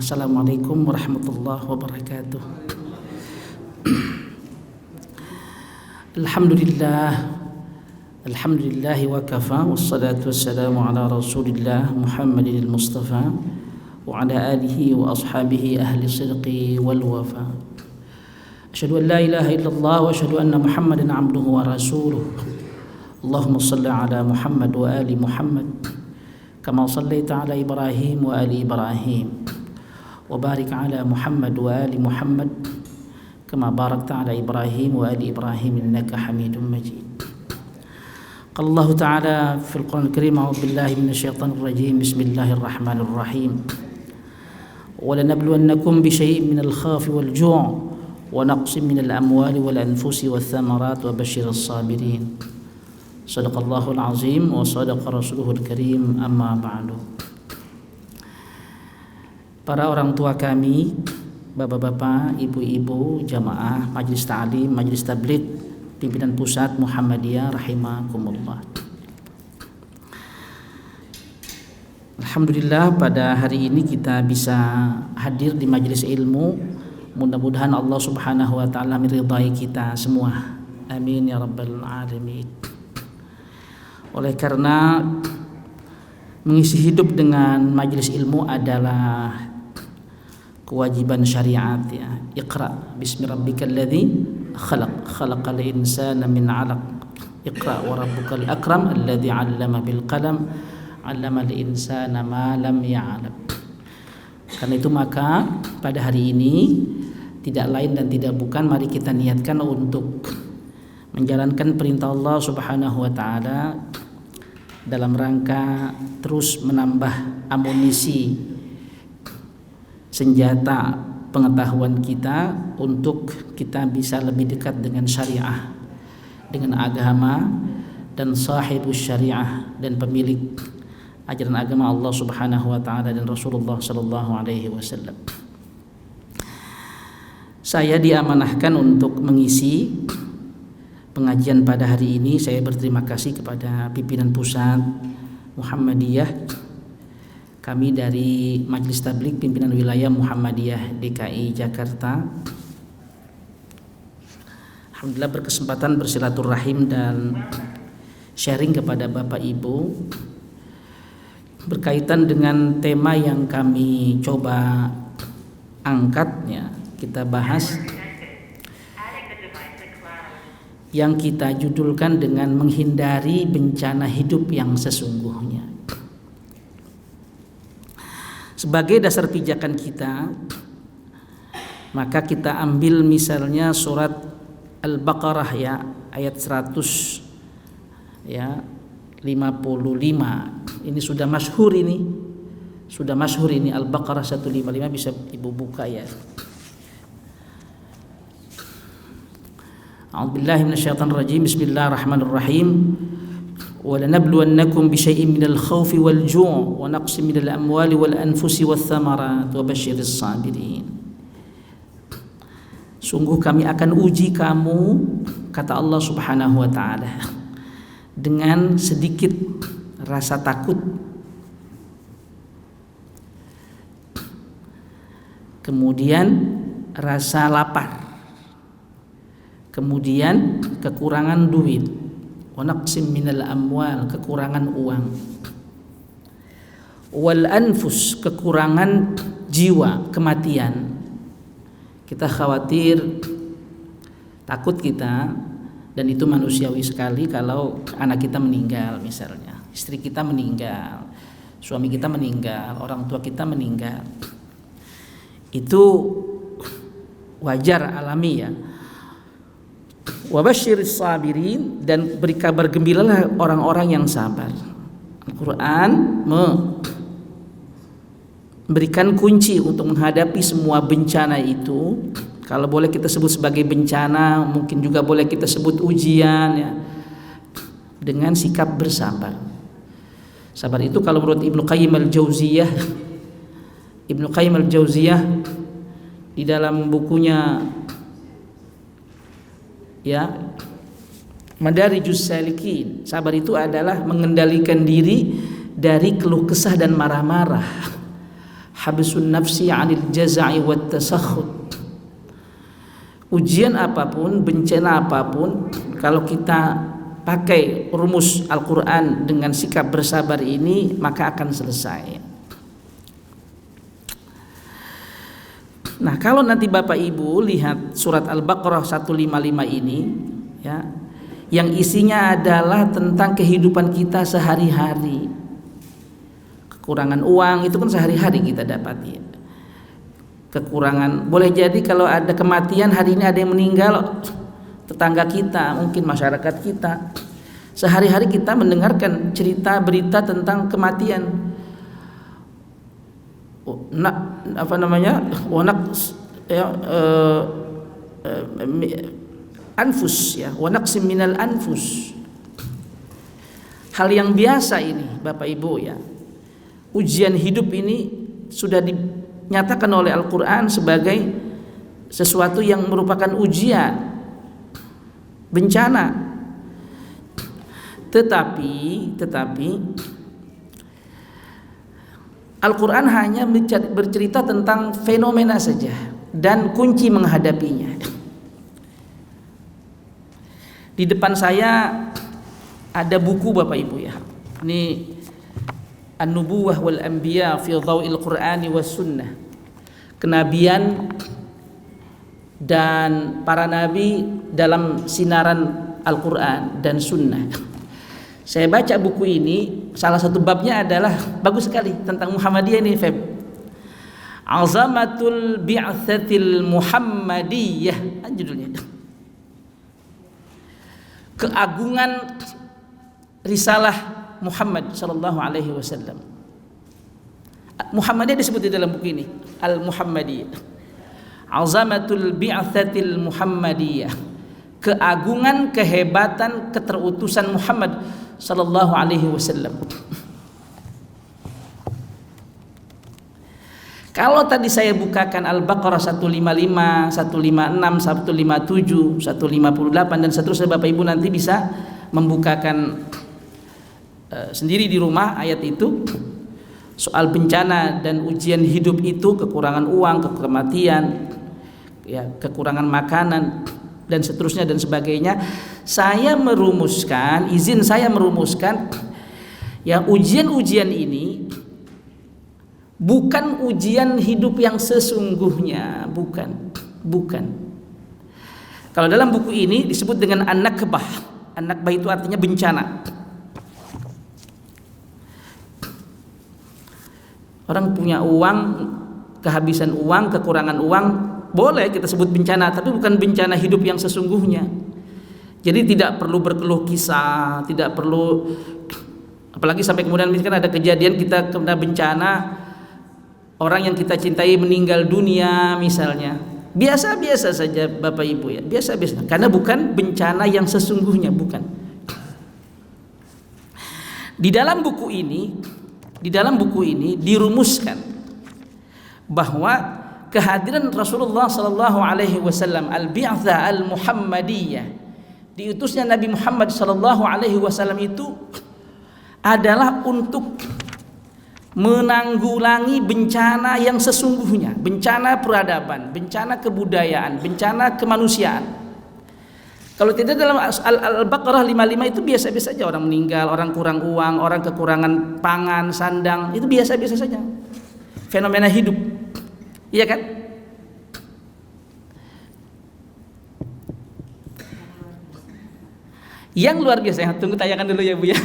Assalamualaikum warahmatullahi wabarakatuh. Alhamdulillah wa kafa, wassalatu wassalamu ala rasulillah Muhammadil Mustafa wa ala alihi wa ashabihi ahli sidqi wal wafa. Asyhadu an la ilaha illallah wa asyhadu anna Muhammadan abduhu wa rasuluh. Allahumma salli ala Muhammad wa ali Muhammad kama sallaita ala Ibrahim wa ali Ibrahim wa barik ala Muhammad wa ali Muhammad kama barakta ala Ibrahim wa ali Ibrahim innaka Hamidum Majid. Qala Allah Ta'ala fil Qur'anil Karim, a'udzu billahi minasyaitonir rajim. Bismillahirrahmanirrahim. Wa lanabluwannakum bisyai'in minal khawfi wal ju' wa naqsin minal amwali wal anfusi wath thamarat wa basyiril sabirin. Shadaqallahul azim wa shadaqa rasuluhul karim. Amma ba'du. Para orang tua kami, bapak-bapak, ibu-ibu, jamaah, majelis ta'lim, majelis tabligh, pimpinan pusat Muhammadiyah rahimakumullah. Alhamdulillah pada hari ini kita bisa hadir di majelis ilmu. Mudah-mudahan Allah Subhanahu wa taala meridai kita semua. Amin ya rabbal alamin. Oleh karena mengisi hidup dengan majelis ilmu adalah kewajiban syariat, ya. Iqra bismi rabbikal ladzi khalaq, khalaqal insana min 'alaq. Iqra wa rabbukal akram alladzi 'allama bil qalam, 'allamal insana ma lam ya'lam. Karena itu maka pada hari ini tidak lain dan tidak bukan mari kita niatkan untuk menjalankan perintah Allah Subhanahu wa taala dalam rangka terus menambah amunisi senjata pengetahuan kita untuk kita bisa lebih dekat dengan syariah, dengan agama dan sahibus syariah dan pemilik ajaran agama Allah Subhanahu wa taala dan Rasulullah sallallahu alaihi wasallam. Saya diamanahkan untuk mengisi pengajian pada hari ini. Saya berterima kasih kepada pimpinan pusat Muhammadiyah, kami dari Majelis Tabligh Pimpinan Wilayah Muhammadiyah DKI Jakarta. Alhamdulillah berkesempatan bersilaturahim dan sharing kepada Bapak Ibu berkaitan dengan tema yang kami coba angkatnya, kita bahas, yang kita judulkan dengan menghindari bencana hidup yang sesungguhnya. Sebagai dasar pijakan kita, maka kita ambil misalnya surat Al-Baqarah, ya, ayat 100 ya 55. Ini sudah masyhur ini. Al-Baqarah 155, bisa Ibu buka ya. A'udzubillahi minasyaitonir rajim. Bismillahirrahmanirrahim. وَلَنَبْلُوَنَّكُمْ بِشَيْءٍ مِنَ الْخَوْفِ وَالْجُوعِ وَنَقْصٍ مِنَ الْأَمْوَالِ وَالْأَنْفُسِ وَالثَّمَرَاتِ وَبَشِّرِ الصَّابِرِينَ. Sungguh kami akan uji kamu, kata Allah Subhanahu wa taala, dengan sedikit rasa takut, kemudian rasa lapar, kemudian kekurangan duit, wa naqsim minal amwal, kekurangan uang, wal anfus, kekurangan jiwa, kematian. Kita khawatir, takut kita, dan itu manusiawi sekali kalau anak kita meninggal misalnya, istri kita meninggal, suami kita meninggal, orang tua kita meninggal. Itu wajar, alami, ya. Wa basyiris sabirin, dan beri kabar gembiralah orang-orang yang sabar. Al-Quran memberikan kunci untuk menghadapi semua bencana itu. Kalau boleh kita sebut sebagai bencana, mungkin juga boleh kita sebut ujian, ya, dengan sikap bersabar. Sabar itu kalau menurut Ibnu Qayyim al-Jauziyah di dalam bukunya, ya, Madarijus Salikin, sabar itu adalah mengendalikan diri dari keluh kesah dan marah-marah, habsun nafsi 'anil jaza'i wat tasakhut. Ujian apapun, bencana apapun, kalau kita pakai rumus Al-Quran dengan sikap bersabar ini, maka akan selesai. Nah, kalau nanti Bapak Ibu lihat surat Al-Baqarah 155 ini, ya, yang isinya adalah tentang kehidupan kita sehari-hari. Kekurangan uang itu kan sehari-hari kita dapati. Kekurangan, boleh jadi kalau ada kematian, hari ini ada yang meninggal, tetangga kita, mungkin masyarakat kita, sehari-hari kita mendengarkan cerita berita tentang kematian. Anfus, ya, wa naqsim minal anfus. Hal yang biasa ini Bapak Ibu, ya. Ujian hidup ini sudah dinyatakan oleh Al-Quran sebagai sesuatu yang merupakan ujian, bencana. Tetapi Al-Quran hanya bercerita tentang fenomena saja dan kunci menghadapinya. Di depan saya ada buku Bapak Ibu, ya. Ini An-Nubuwah wal Anbiya fi Dhaw'il Qur'ani was Sunnah. Kenabian dan para nabi dalam sinaran Al-Quran dan Sunnah. Saya baca buku ini, salah satu babnya adalah bagus sekali tentang Muhammadiyah ini, Feb. Azamatul Bi'tsatil Muhammadiyah, judulnya. Keagungan risalah Muhammad sallallahu alaihi wasallam. Muhammadiyah disebut di dalam buku ini, Al-Muhammadiyah. Azamatul Bi'tsatil Muhammadiyah. Keagungan, kehebatan, keterutusan Muhammad sallallahu alaihi wasallam. Kalau tadi saya bukakan Al-Baqarah 155, 156, 157, 158 dan seterusnya, Bapak Ibu nanti bisa membukakan sendiri di rumah ayat itu, soal bencana dan ujian hidup itu, kekurangan uang, kematian, ya, kekurangan makanan dan seterusnya dan sebagainya. Izin saya merumuskan, ya, ujian-ujian ini bukan ujian hidup yang sesungguhnya, bukan. Kalau dalam buku ini disebut dengan an-nakbah. An-nakbah itu artinya bencana. Orang punya uang, kehabisan uang, kekurangan uang, boleh kita sebut bencana, tapi bukan bencana hidup yang sesungguhnya. Jadi tidak perlu berkeluh kisah, tidak perlu, apalagi sampai kemudian misalkan ada kejadian kita kena bencana, orang yang kita cintai meninggal dunia misalnya. Biasa-biasa saja Bapak Ibu, ya, biasa-biasa. Karena bukan bencana yang sesungguhnya, bukan. Di dalam buku ini dirumuskan bahwa kehadiran Rasulullah sallallahu alaihi wasallam, al-bi'tsah al-Muhammadiyah, diutusnya Nabi Muhammad sallallahu alaihi wasallam itu adalah untuk menanggulangi bencana yang sesungguhnya, bencana peradaban, bencana kebudayaan, bencana kemanusiaan. Kalau tidak dalam Al-Baqarah 55 itu biasa-biasa saja, orang meninggal, orang kurang uang, orang kekurangan pangan, sandang, itu biasa-biasa saja. Fenomena hidup. Iya kan? Yang luar biasa, tunggu tanyakan dulu ya Bu, ya.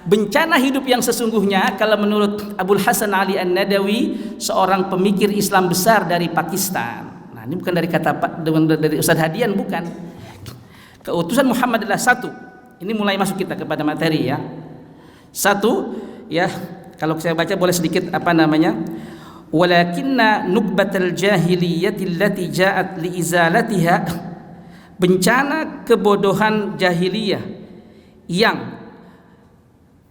Bencana hidup yang sesungguhnya kalau menurut Abul Hasan Ali An-Nadawi, seorang pemikir Islam besar dari Pakistan. Nah, ini bukan dari kata dari Ustaz Hadian, bukan. Keutusan Muhammad adalah satu. Ini mulai masuk kita kepada materi, ya. Satu, ya, kalau saya baca boleh sedikit walakinna nukbatal jahiliyyati allati ja'at li izalatiha, bencana kebodohan jahiliyah yang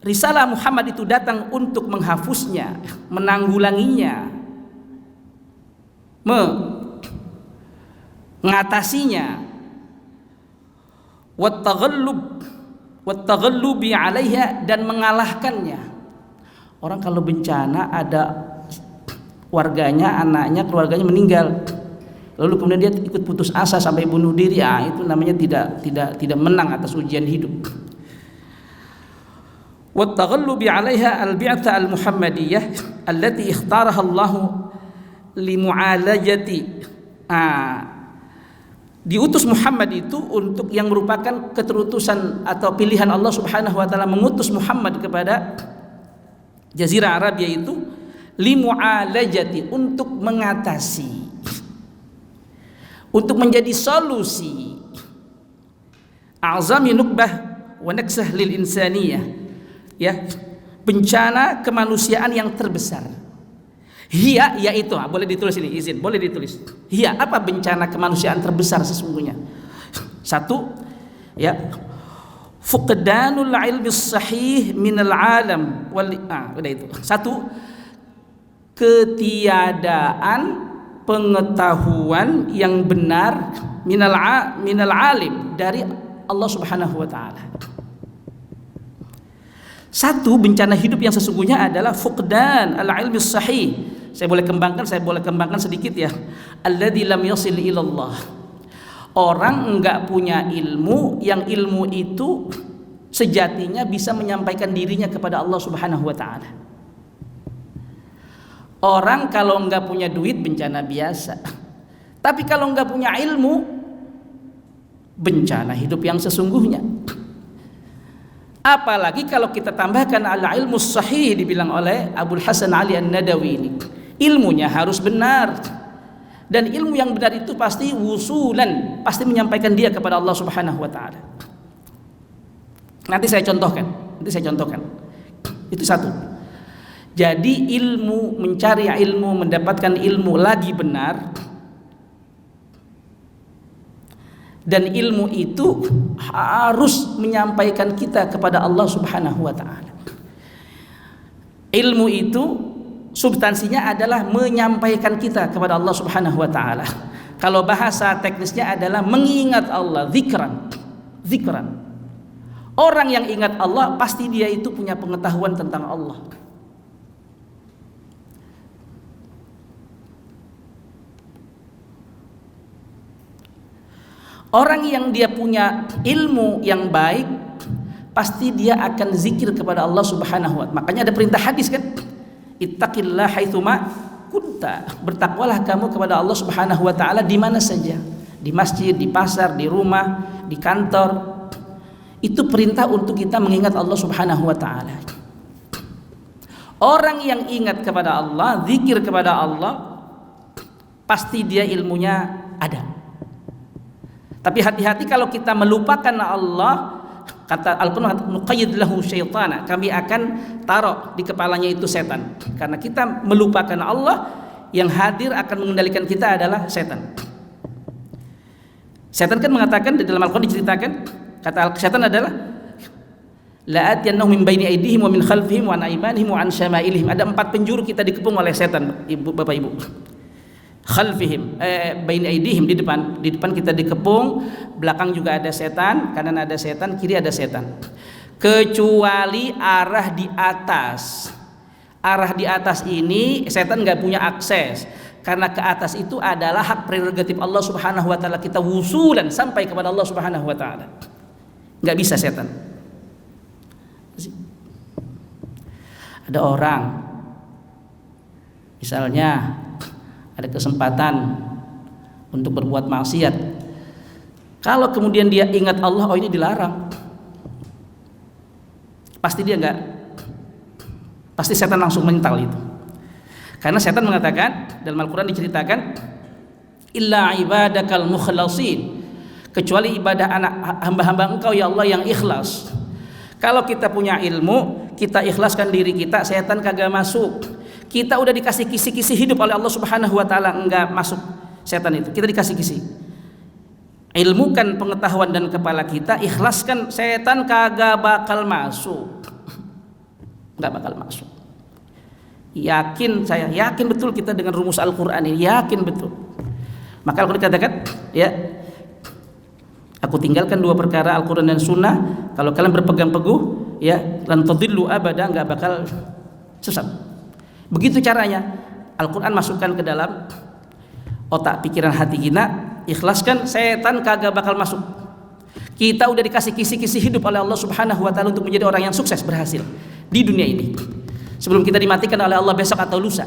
risalah Muhammad itu datang untuk menghapusnya, menanggulanginya, mengatasinya, wattaghallubi 'alaiha, dan mengalahkannya, Orang kalau bencana ada warganya, anaknya, keluarganya meninggal, lalu kemudian dia ikut putus asa sampai bunuh diri, itu namanya tidak menang atas ujian hidup. Wa taghallubi 'alaiha al-bi'tsah al-muhammadiyah allati ikhtaraha Allah li mu'alajati. Diutus Muhammad itu untuk yang merupakan keterutusan atau pilihan Allah Subhanahu wa taala mengutus Muhammad kepada Jazirah Arabia itu limu'alajati, untuk mengatasi, untuk menjadi solusi a'zami nukbah wa naksah lil insaniyah, ya, bencana kemanusiaan yang terbesar. Hiya, yaitu, boleh ditulis ini, izin, boleh ditulis. Hiya, apa bencana kemanusiaan terbesar sesungguhnya? Satu, ya, fuqdanul ilmi sahih minal alam wal, udah itu. Satu, ketiadaan pengetahuan yang benar minal alim, dari Allah Subhanahu wa taala. Satu, bencana hidup yang sesungguhnya adalah fuqdan al-ilmi sahih. Saya boleh kembangkan sedikit ya. Alladzi lam yasil ilallah. Orang enggak punya ilmu, yang ilmu itu sejatinya bisa menyampaikan dirinya kepada Allah Subhanahu wa taala. Orang kalau enggak punya duit bencana biasa. Tapi kalau enggak punya ilmu, bencana hidup yang sesungguhnya. Apalagi kalau kita tambahkan ala ilmu sahih, dibilang oleh Abul Hasan Ali An-Nadawi ini, ilmunya harus benar, dan ilmu yang benar itu pasti wusulan, pasti menyampaikan dia kepada Allah Subhanahu wa taala. Nanti saya contohkan. Itu satu. Jadi ilmu, mencari ilmu, mendapatkan ilmu lagi benar, dan ilmu itu harus menyampaikan kita kepada Allah Subhanahu wa taala. Ilmu itu substansinya adalah menyampaikan kita kepada Allah Subhanahu wa taala. Kalau bahasa teknisnya adalah mengingat Allah, zikran. Orang yang ingat Allah pasti dia itu punya pengetahuan tentang Allah. Orang yang dia punya ilmu yang baik, pasti dia akan zikir kepada Allah Subhanahu wa taala. Makanya ada perintah hadis kan, ittaqillah haitsuma kunta, bertakwalah kamu kepada Allah Subhanahu wa taala di mana saja, di masjid, di pasar, di rumah, di kantor. Itu perintah untuk kita mengingat Allah Subhanahu wa taala. Orang yang ingat kepada Allah, zikir kepada Allah, pasti dia ilmunya ada. Tapi hati-hati kalau kita melupakan Allah, kata Al-Quran, nuqayyid lahu syaitana, kami akan taruh di kepalanya itu setan. Karena kita melupakan Allah, yang hadir akan mengendalikan kita adalah setan. Setan kan mengatakan, di dalam Al-Quran diceritakan, kata setan adalah la'atiyannahum min baini aydihim wa min khalfihim wa an aymanihim wa an syama'ilihim. Ada 4 penjuru kita dikepung oleh setan, Bapak Ibu. Khalfihim, bain aidihim, di depan kita dikepung, belakang juga ada setan, kanan ada setan, kiri ada setan. Kecuali arah di atas. Arah di atas ini setan nggak punya akses, karena ke atas itu adalah hak prerogatif Allah Subhanahu wa taala, kita wusulan sampai kepada Allah Subhanahu wa taala. Nggak bisa setan. Ada orang misalnya ada kesempatan untuk berbuat maksiat, kalau kemudian dia ingat Allah, oh ini dilarang, pasti setan langsung mental itu. Karena setan mengatakan, dalam Al-Quran diceritakan, illa ibadakal mukhlasin, kecuali ibadah anak hamba-hamba engkau ya Allah yang ikhlas. Kalau kita punya ilmu, kita ikhlaskan diri kita, setan kagak masuk. Kita udah dikasih kisi-kisi hidup oleh Allah Subhanahu wa taala, enggak masuk setan itu. Kita dikasih kisi. Ilmukan pengetahuan dan kepala kita, ikhlaskan, setan kagak bakal masuk. Enggak bakal masuk. Saya yakin betul kita dengan rumus Al-Qur'an ini, yakin betul. Maka Al-Qur'an katakan, ya, aku tinggalkan 2 perkara, Al-Qur'an dan Sunnah. Kalau kalian berpegang teguh, ya, lan tadillu abada, enggak bakal Sesat. Begitu caranya. Al-Quran masukkan ke dalam otak, pikiran, hati kita, ikhlaskan, setan kagak bakal masuk. Kita udah dikasih kisi-kisi hidup oleh Allah Subhanahu wa taala untuk menjadi orang yang sukses, berhasil di dunia ini. Sebelum kita dimatikan oleh Allah besok atau lusa.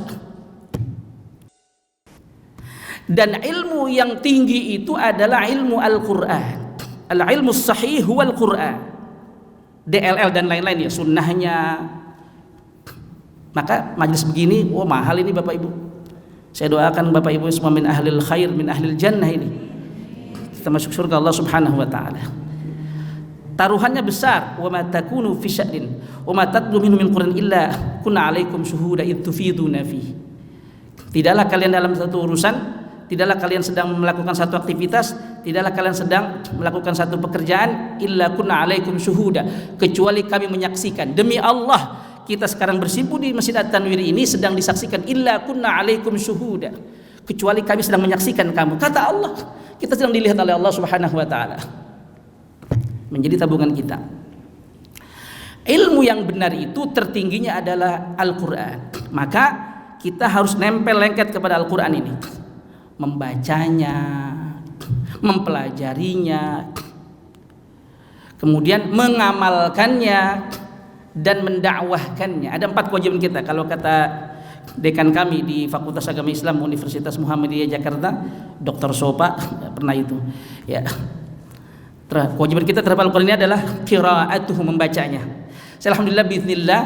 Dan ilmu yang tinggi itu adalah ilmu Al-Quran. Al-ilmu sahih huwal Quran. DLL dan lain-lain ya, sunnahnya. Maka majelis begini, mahal ini Bapak Ibu. Saya doakan Bapak Ibu semua min ahlil khair, min ahlil jannah ini. Kita masuk surga Allah Subhanahu wa taala. Taruhannya besar. Wa ma takunu fi sya'nin wa ma tatlu minhu min Qur'an illa kunna 'alaikum syuhuda id tufiduna fi. Tidaklah kalian dalam satu urusan, tidaklah kalian sedang melakukan satu aktivitas, tidaklah kalian sedang melakukan satu pekerjaan illa kunna 'alaikum syuhuda, kecuali kami menyaksikan. Demi Allah, kita sekarang bersimpu di Masjid At-Tanwir ini sedang disaksikan illa kunna 'alaikum syuhuda, kecuali kami sedang menyaksikan kamu. Kata Allah, kita sedang dilihat oleh Allah Subhanahu wa taala. Menjadi tabungan kita. Ilmu yang benar itu tertingginya adalah Al-Qur'an. Maka kita harus nempel lengket kepada Al-Qur'an ini. Membacanya, mempelajarinya, kemudian mengamalkannya dan mendakwahkannya. Ada 4 kewajiban kita. Kalau kata dekan kami di Fakultas Agama Islam Universitas Muhammadiyah Jakarta, Dr. Sopa, pernah itu. Ya. Kewajiban kita terhadap Al-Quran ini adalah qiraatuhu, membacanya. Alhamdulillah biiznillah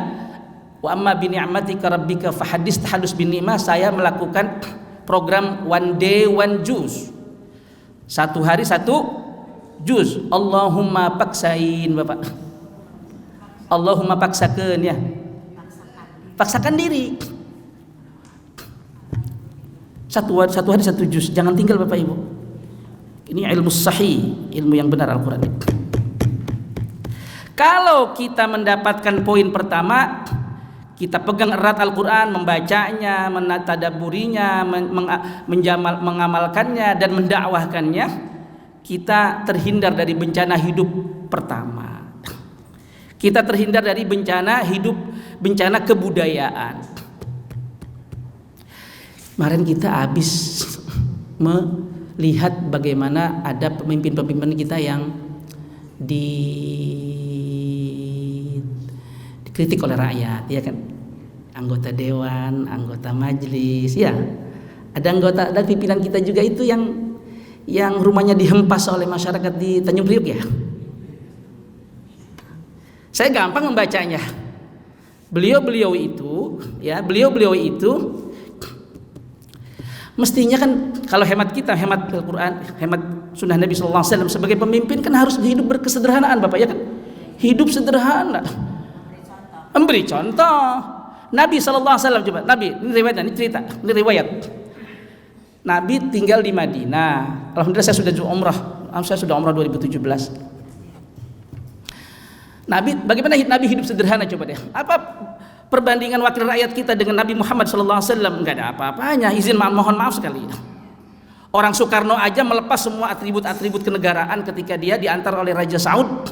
wa amma bi ni'matika rabbika fahaddits, tahadus bin ni'mah. Saya melakukan program one day one juz. 1 hari 1 juz. Allahumma paksain Bapak. Allahumma paksakeun ya. Paksakan diri. Satu hari 1 juz. Jangan tinggal Bapak Ibu. Ini ilmu sahih, ilmu yang benar Al-Quran. Kalau kita mendapatkan poin pertama, kita pegang erat Al-Quran, membacanya, menatadabburinya, mengamalkannya dan mendakwahkannya, kita terhindar dari bencana hidup pertama. Kita terhindar dari bencana hidup, bencana kebudayaan. Kemarin kita habis melihat bagaimana ada pemimpin-pemimpin kita yang dikritik oleh rakyat, ya kan? Anggota dewan, anggota majelis, ya. Ada pimpinan kita juga itu yang rumahnya dihempas oleh masyarakat di Tanjung Priok ya. Saya gampang membacanya. Beliau itu mestinya kan kalau hemat kita, hemat Al-Quran, hemat sunnah Nabi Sallallahu Alaihi Wasallam, sebagai pemimpin kan harus hidup berkesederhanaan Bapak, ya kan? Hidup sederhana, memberi contoh. Nabi Sallallahu Alaihi Wasallam, coba Nabi, ini riwayat, ini cerita, ini riwayat. Nabi tinggal di Madinah. Alhamdulillah saya sudah umrah 2017. Bagaimana Nabi hidup sederhana, coba deh. Apa perbandingan wakil rakyat kita dengan Nabi Muhammad SAW? Enggak ada apa-apanya. Mohon maaf sekali. Orang Soekarno aja melepas semua atribut-atribut kenegaraan ketika dia diantar oleh Raja Saud.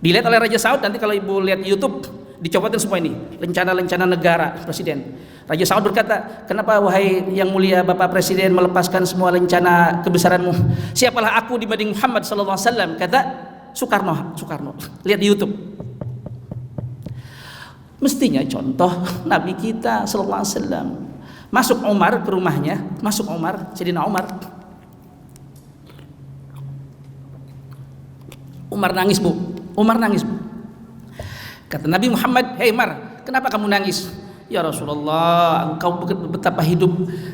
Dilihat oleh Raja Saud, nanti kalau ibu lihat YouTube, dicopotin semua ini, lencana-lencana negara presiden. Raja Saud berkata, kenapa wahai yang mulia Bapak Presiden melepaskan semua lencana kebesaranmu? Siapalah aku dibanding Muhammad SAW? Kata Soekarno. Lihat di YouTube. Mestinya contoh Nabi kita sallallahu alaihi wasallam. Masuk Umar ke rumahnya, Sayyidina Umar. Umar nangis, Bu. Kata Nabi Muhammad, "Hei Umar, kenapa kamu nangis?" "Ya Rasulullah, engkau betapa hidup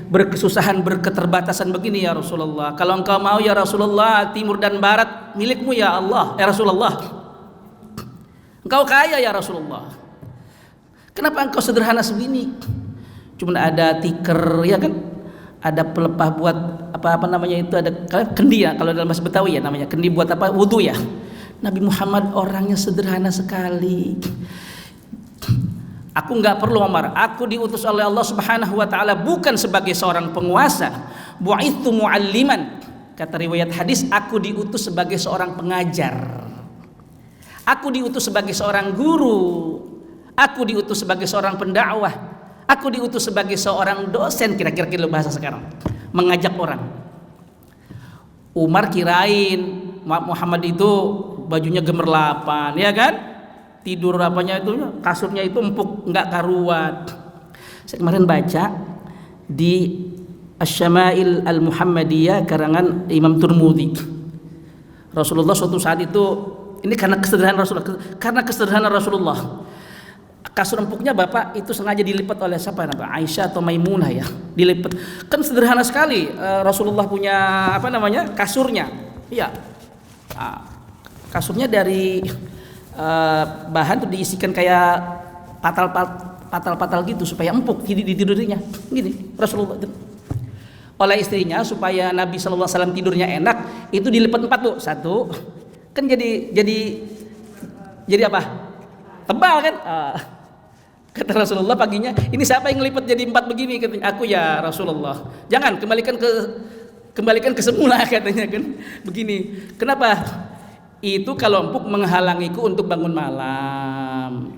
berkesusahan, berketerbatasan begini ya Rasulullah. Kalau engkau mau ya Rasulullah, timur dan barat milikmu ya Allah, ya Rasulullah. Engkau kaya ya Rasulullah. Kenapa engkau sederhana segini? Cuma ada tikar, ya kan? Ada pelepah buat apa namanya itu, ada kendi ya, kalau dalam bahasa Betawi ya namanya kendi buat apa, wudu ya." Nabi Muhammad orangnya sederhana sekali. Aku enggak perlu Umar, aku diutus oleh Allah Subhanahu wa taala bukan sebagai seorang penguasa. Bu'itsu mu'alliman. Kata riwayat hadis, aku diutus sebagai seorang pengajar. Aku diutus sebagai seorang guru. Aku diutus sebagai seorang pendakwah. Aku diutus sebagai seorang dosen, kira-kira bahasa sekarang, mengajak orang. Umar kirain Muhammad itu bajunya gemerlapan, ya kan? Tidur apanya itu, kasurnya itu empuk nggak karuan. Saya kemarin baca di Asy-Syama'il Al-Muhammadiyah karangan Imam Tirmidzi. Rasulullah suatu saat itu, ini karena kesederhanaan Rasulullah. Kasur empuknya Bapak itu sengaja dilipat oleh siapa? Aisyah atau Maimunah ya, dilipat. Kan sederhana sekali Rasulullah punya kasurnya. Iya. Kasurnya dari bahan tuh diisikan kayak patal-patal gitu supaya empuk tidurnya. Gini Rasulullah oleh istrinya supaya Nabi sallallahu alaihi wasallam tidurnya enak, itu dilipat 4 Bu. 1 kan jadi apa? Tebal kan? Kata Rasulullah paginya, ini siapa yang lipat jadi 4 begini? Katanya, aku ya Rasulullah. Jangan, kembalikan ke semula katanya kan. Begini. Kenapa? Itu kalau empuk menghalangiku untuk bangun malam.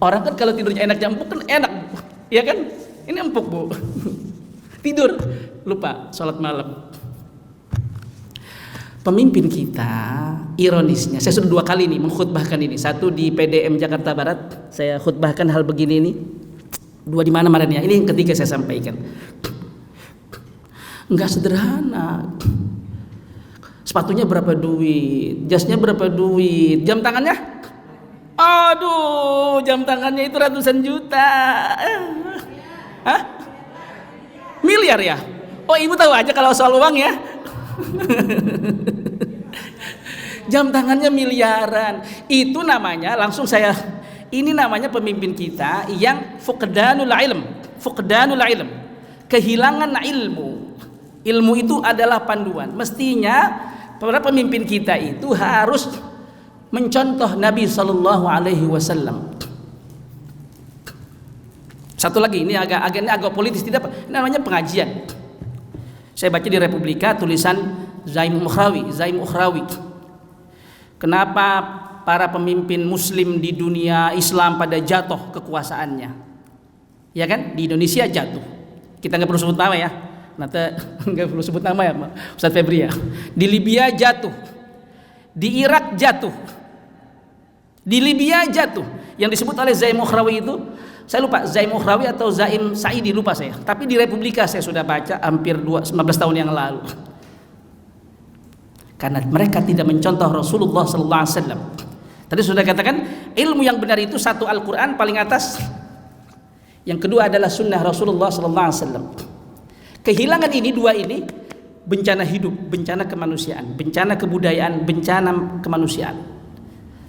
Orang kan kalau tidurnya enak empuk kan enak, ya kan? Ini empuk Bu. Tidur lupa sholat malam. Pemimpin kita, ironisnya, saya sudah 2 kali nih mengkhutbahkan ini. 1 di PDM Jakarta Barat, saya khutbahkan hal begini ini. 2 di mana kemarin ya? Ini yang ketiga saya sampaikan. Enggak sederhana. Sepatunya berapa duit? Jasnya berapa duit? Jam tangannya? Aduh, jam tangannya itu ratusan juta. Hah? Miliar ya? Oh, ibu tahu aja kalau soal uang ya. Jam tangannya miliaran. Itu namanya ini namanya pemimpin kita yang fuqdanul ilm. Kehilangan ilmu. Ilmu itu adalah panduan. Mestinya para pemimpin kita itu harus mencontoh Nabi sallallahu alaihi wasallam. Satu lagi, ini agak politis, tidak, ini namanya pengajian. Saya baca di Republika tulisan Zaim Ukhrawi. Kenapa para pemimpin muslim di dunia Islam pada jatuh kekuasaannya? Ya kan? Di Indonesia jatuh. Kita nggak perlu sebut nama ya. Nanti nggak perlu sebut nama ya, Ustaz Febri ya. Di Libya jatuh. Di Irak jatuh. Di Libya jatuh. Yang disebut oleh Zaim Ukhrawi itu, saya lupa Zaim Ukhrawi atau Zaim Saidi, lupa saya. Tapi di Republika saya sudah baca hampir 19 tahun yang lalu. Karena mereka tidak mencontoh Rasulullah sallallahu alaihi wasallam. Tadi sudah katakan, ilmu yang benar itu 1 Al-Qur'an paling atas. Yang kedua adalah sunnah Rasulullah sallallahu alaihi wasallam. Kehilangan ini 2 ini bencana hidup, bencana kemanusiaan, bencana kebudayaan, bencana kemanusiaan.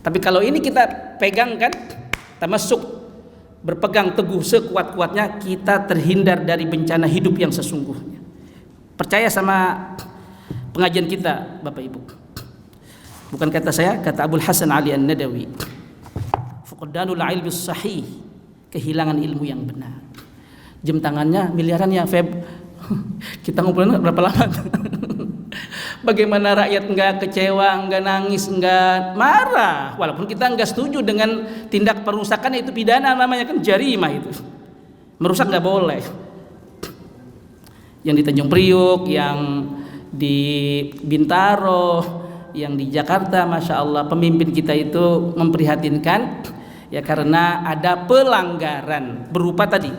Tapi kalau ini kita pegangkan, kita masuk berpegang teguh sekuat-kuatnya, kita terhindar dari bencana hidup yang sesungguhnya. Percaya sama pengajian kita Bapak Ibu. Bukan kata saya, kata Abul Hasan Ali An-Nadawi. Fuqdanul ilmi sahih, kehilangan ilmu yang benar. Jam tangannya miliaran ya Feb. Kita ngumpulin berapa lama? Bagaimana rakyat nggak kecewa, nggak nangis, nggak marah, walaupun kita nggak setuju dengan tindak perusakan, itu pidana namanya kan, jarimah itu. Merusak nggak boleh. Yang di Tanjung Priuk, yang di Bintaro, yang di Jakarta, masya Allah pemimpin kita itu memprihatinkan ya, karena ada pelanggaran berupa tadi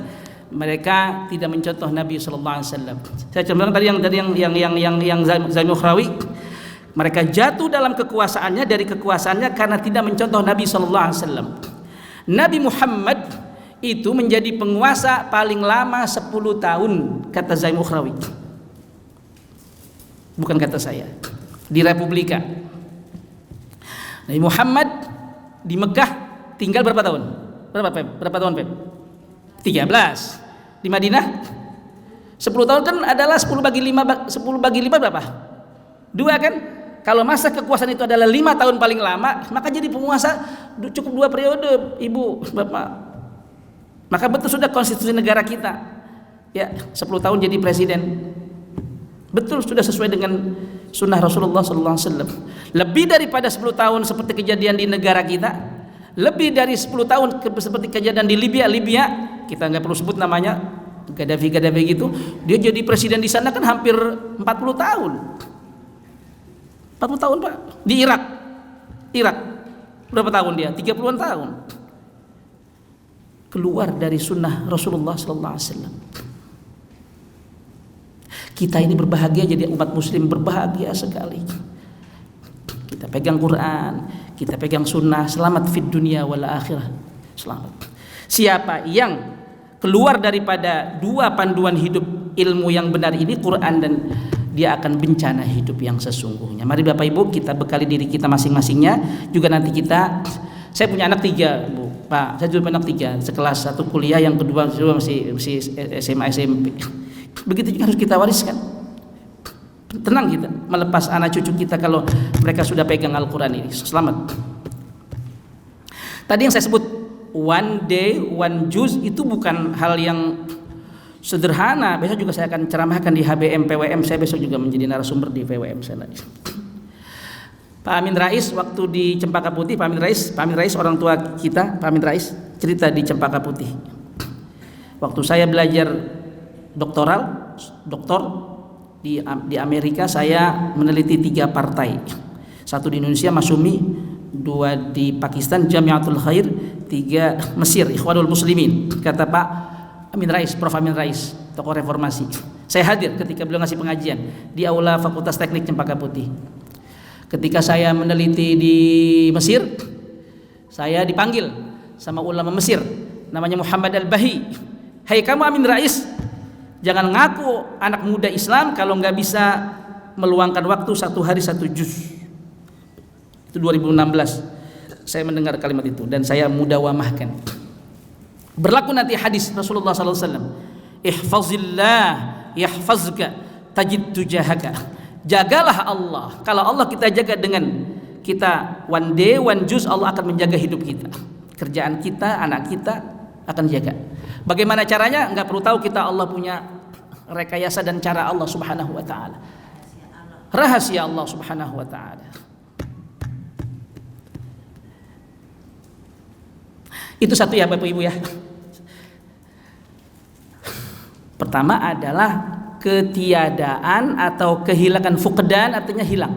mereka tidak mencontoh Nabi sallallahu alaihi wasallam. Saya contohkan tadi yang Zaim Ukhrawi, mereka jatuh dalam kekuasaannya, dari kekuasaannya karena tidak mencontoh Nabi sallallahu alaihi wasallam. Nabi Muhammad itu menjadi penguasa paling lama 10 tahun, kata Zaim Ukhrawi. Bukan kata saya. Di Republika. Nabi Muhammad di Mekah tinggal berapa tahun? Berapa tahun, Pep? 13. Di Madinah 10 tahun kan adalah 10 bagi 5 berapa? 2 kan? Kalau masa kekuasaan itu adalah 5 tahun paling lama, maka jadi penguasa cukup 2 periode, Ibu, Bapak. Maka betul sudah konstitusi negara kita. Ya, 10 tahun jadi presiden. Betul, sudah sesuai dengan sunnah Rasulullah sallallahu alaihi wasallam. Lebih daripada 10 tahun seperti kejadian di negara kita, lebih dari 10 tahun seperti kejadian di Libya, kita nggak perlu sebut namanya, Gaddafi gitu, dia jadi presiden di sana kan hampir 40 tahun. 40 tahun Pak. Di Irak berapa tahun dia? 30-an tahun. Keluar dari sunnah Rasulullah sallallahu alaihi wasallam. Kita ini berbahagia, jadi umat muslim berbahagia sekali. Kita pegang Quran, kita pegang sunnah, selamat fid dunia wal akhirah. Selamat. Siapa yang keluar daripada dua panduan hidup ilmu yang benar ini, Quran, dan dia akan bencana hidup yang sesungguhnya. Mari Bapak Ibu kita bekali diri kita masing-masingnya. Juga nanti saya punya anak 3 Bu, Pak, saya juga punya anak 3, sekelas, satu kuliah, yang kedua masih SMA SMP. Begitu juga harus kita wariskan. Tenang kita melepas anak cucu kita kalau mereka sudah pegang Al-Quran ini. Selamat. Tadi yang saya sebut one day one juz itu bukan hal yang sederhana. Besok juga saya akan ceramahkan di HBM PWM. Saya besok juga menjadi narasumber di PWM saya lagi. Pak Amin Rais waktu di Cempaka Putih, Pak Amin Rais orang tua kita, Pak Amin Rais cerita di Cempaka Putih. Waktu saya belajar doktor di Amerika, saya meneliti 3 partai. 1 di Indonesia, Masyumi, 2 di Pakistan, Jamiatul Khair, 3 Mesir, Ikhwanul Muslimin. Kata Pak Amin Rais, Prof Amin Rais, tokoh reformasi. Saya hadir ketika beliau ngasih pengajian di aula Fakultas Teknik Cempaka Putih. Ketika saya meneliti di Mesir, saya dipanggil sama ulama Mesir, namanya Muhammad Al-Bahi. Hai kamu Amin Rais, jangan ngaku anak muda Islam kalau nggak bisa meluangkan waktu 1 hari 1 juz. Itu 2016 saya mendengar kalimat itu dan saya mudawamahkan. Berlaku nanti hadis Rasulullah SAW, ihfazillah yahfazka tajid tujahaka. Jagalah Allah. Kalau Allah kita jaga dengan kita one day one juz, Allah akan menjaga hidup kita, kerjaan kita, anak kita akan jaga. Bagaimana caranya? Enggak perlu tahu kita. Allah punya rekayasa dan cara Allah Subhanahu wa taala. Rahasia Allah Subhanahu wa taala. Itu satu ya Bapak Ibu ya. Pertama adalah ketiadaan atau kehilangan, fuqdan artinya hilang,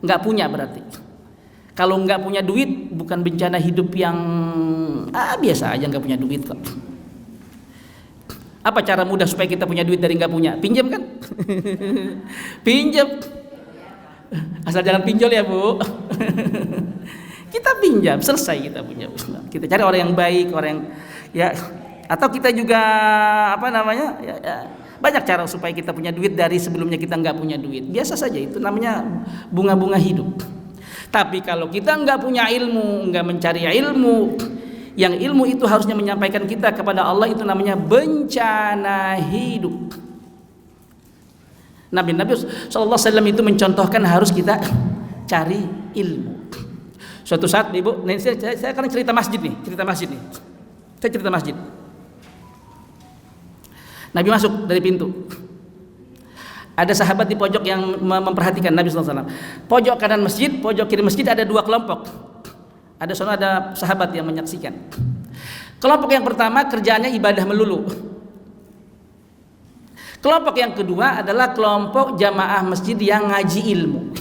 enggak punya berarti. Kalau enggak punya duit bukan bencana hidup yang biasa aja, enggak punya duit kok. Apa cara mudah supaya kita punya duit dari nggak punya? Pinjam kan? Pinjam. Asal jangan pinjol ya Bu. Kita pinjam, selesai kita punya. Kita cari orang yang baik, orang yang ya, atau kita juga banyak cara supaya kita punya duit dari sebelumnya kita nggak punya duit. Biasa saja, itu namanya bunga-bunga hidup. Tapi kalau kita nggak punya ilmu, nggak mencari ilmu, yang ilmu itu harusnya menyampaikan kita kepada Allah, itu namanya bencana hidup. Nabi SAW itu mencontohkan harus kita cari ilmu. Suatu saat Ibu, saya akan cerita masjid nih. Saya cerita masjid. Nabi masuk dari pintu. Ada sahabat di pojok yang memperhatikan Nabi SAW. Pojok kanan masjid, pojok kiri masjid ada 2 kelompok. Ada sahabat yang menyaksikan. Kelompok yang pertama kerjaannya ibadah melulu. Kelompok yang kedua adalah kelompok jamaah masjid yang ngaji ilmu.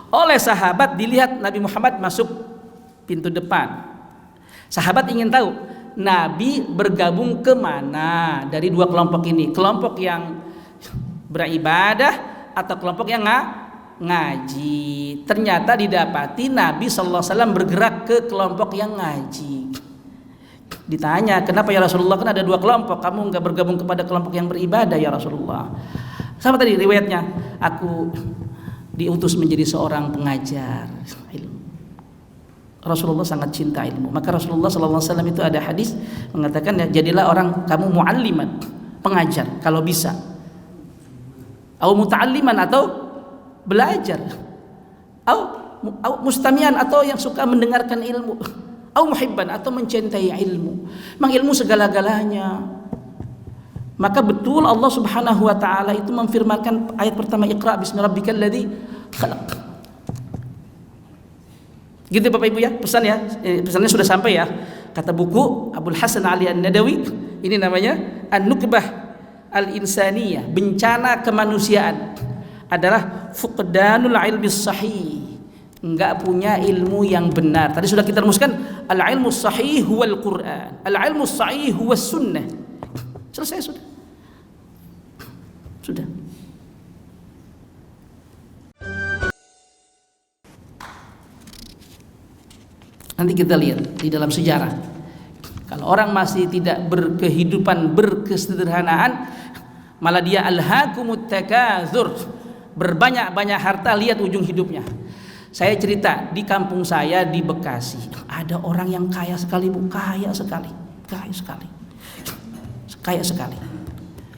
Oleh sahabat dilihat Nabi Muhammad masuk pintu depan. Sahabat ingin tahu Nabi bergabung kemana dari 2 kelompok ini. Kelompok yang beribadah atau kelompok yang ngaji. Ternyata didapati Nabi SAW bergerak ke kelompok yang ngaji. Ditanya, kenapa ya Rasulullah, kan ada 2 kelompok, kamu nggak bergabung kepada kelompok yang beribadah ya Rasulullah? Sama tadi riwayatnya, aku diutus menjadi seorang pengajar ilmu. Rasulullah sangat cinta ilmu. Maka Rasulullah SAW itu ada hadis mengatakan, ya, jadilah orang kamu mualliman, pengajar kalau bisa, atau muta'alliman atau belajar, atau mustamian atau yang suka mendengarkan ilmu, atau muhibban atau mencintai ilmu. Memang ilmu segala-galanya. Maka betul Allah Subhanahu wa taala itu memfirmankan ayat pertama, Iqra bismi rabbikal ladzi khalaq. Gitu Bapak Ibu ya, pesan ya. Pesannya sudah sampai ya. Kata buku Abdul Hasan Ali An-Nadawi, ini namanya An-Nukbah Al-Insaniyah, bencana kemanusiaan adalah fuqdanul ilmi sahih. Enggak punya ilmu yang benar. Tadi sudah kita rumuskan, al-ilmu sahih huwal Quran, al-ilmu sahih huwas sunnah. Selesai sudah. Sudah. Nanti kita lihat di dalam sejarah, kalau orang masih tidak berkehidupan berkesederhanaan, malah dia alhaakumut takatsur, berbanyak-banyak harta, lihat ujung hidupnya. Saya cerita di kampung saya di Bekasi, ada orang yang kaya sekali Bu, kaya sekali.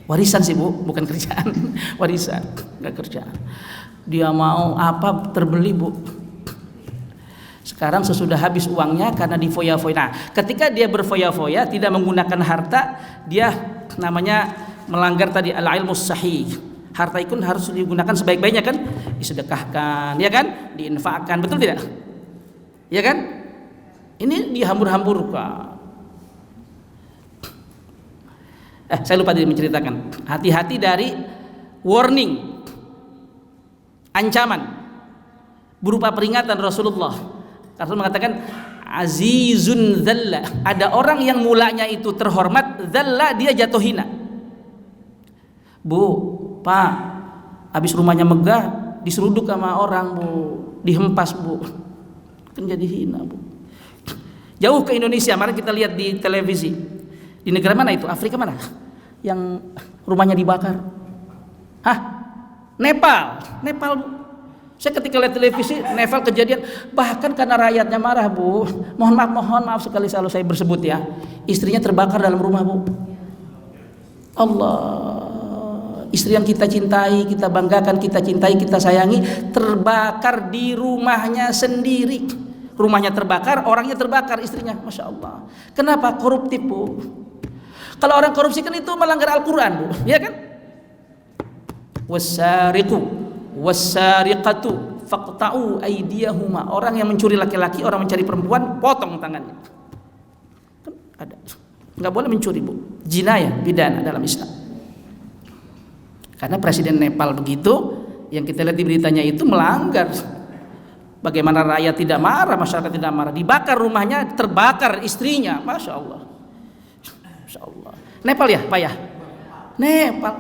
Warisan sih Bu, bukan kerjaan. Warisan, nggak kerjaan. Dia mau apa terbeli Bu. Sekarang sesudah habis uangnya karena difoya-foya. Nah, ketika dia berfoya-foya tidak menggunakan harta, dia namanya melanggar tadi al-ilmu sahih. Harta itu harus digunakan sebaik-baiknya kan? Disedekahkan, ya kan? Diinfakkan, betul tidak? Ya kan? Ini dihambur-hamburkan. Saya lupa tadi menceritakan. Hati-hati dari warning, ancaman berupa peringatan Rasulullah. Rasul mengatakan azizun dzalla. Ada orang yang mulanya itu terhormat, dzalla dia jatuh hina. Bu, Pak, habis rumahnya megah diseruduk sama orang Bu, dihempas Bu, kan jadi hina Bu. Jauh ke Indonesia, mari kita lihat di televisi. Di negara mana itu? Afrika mana? Yang rumahnya dibakar? Nepal Bu. Saya ketika lihat televisi Nepal kejadian, bahkan karena rakyatnya marah Bu, mohon maaf sekali selalu saya bersebut ya, istrinya terbakar dalam rumah Bu. Allah, istri yang kita cintai, kita banggakan, kita cintai, kita sayangi, terbakar di rumahnya sendiri. Rumahnya terbakar, orangnya terbakar, istrinya, Masya Allah. Kenapa? Koruptif Bu. Kalau orang korupsi kan itu melanggar Al-Quran Bu, ya kan? Wassariqu wassariqatu faqta'u aydiyahuma. Orang yang mencuri laki-laki, orang mencuri perempuan, potong tangannya. Kan ada. Enggak boleh mencuri Bu. Jinayah, pidana dalam Islam. Karena Presiden Nepal begitu, yang kita lihat di beritanya itu melanggar. Bagaimana rakyat tidak marah, masyarakat tidak marah. Dibakar rumahnya, terbakar istrinya. Masya Allah. Masya Allah. Nepal ya Pak ya? Nepal.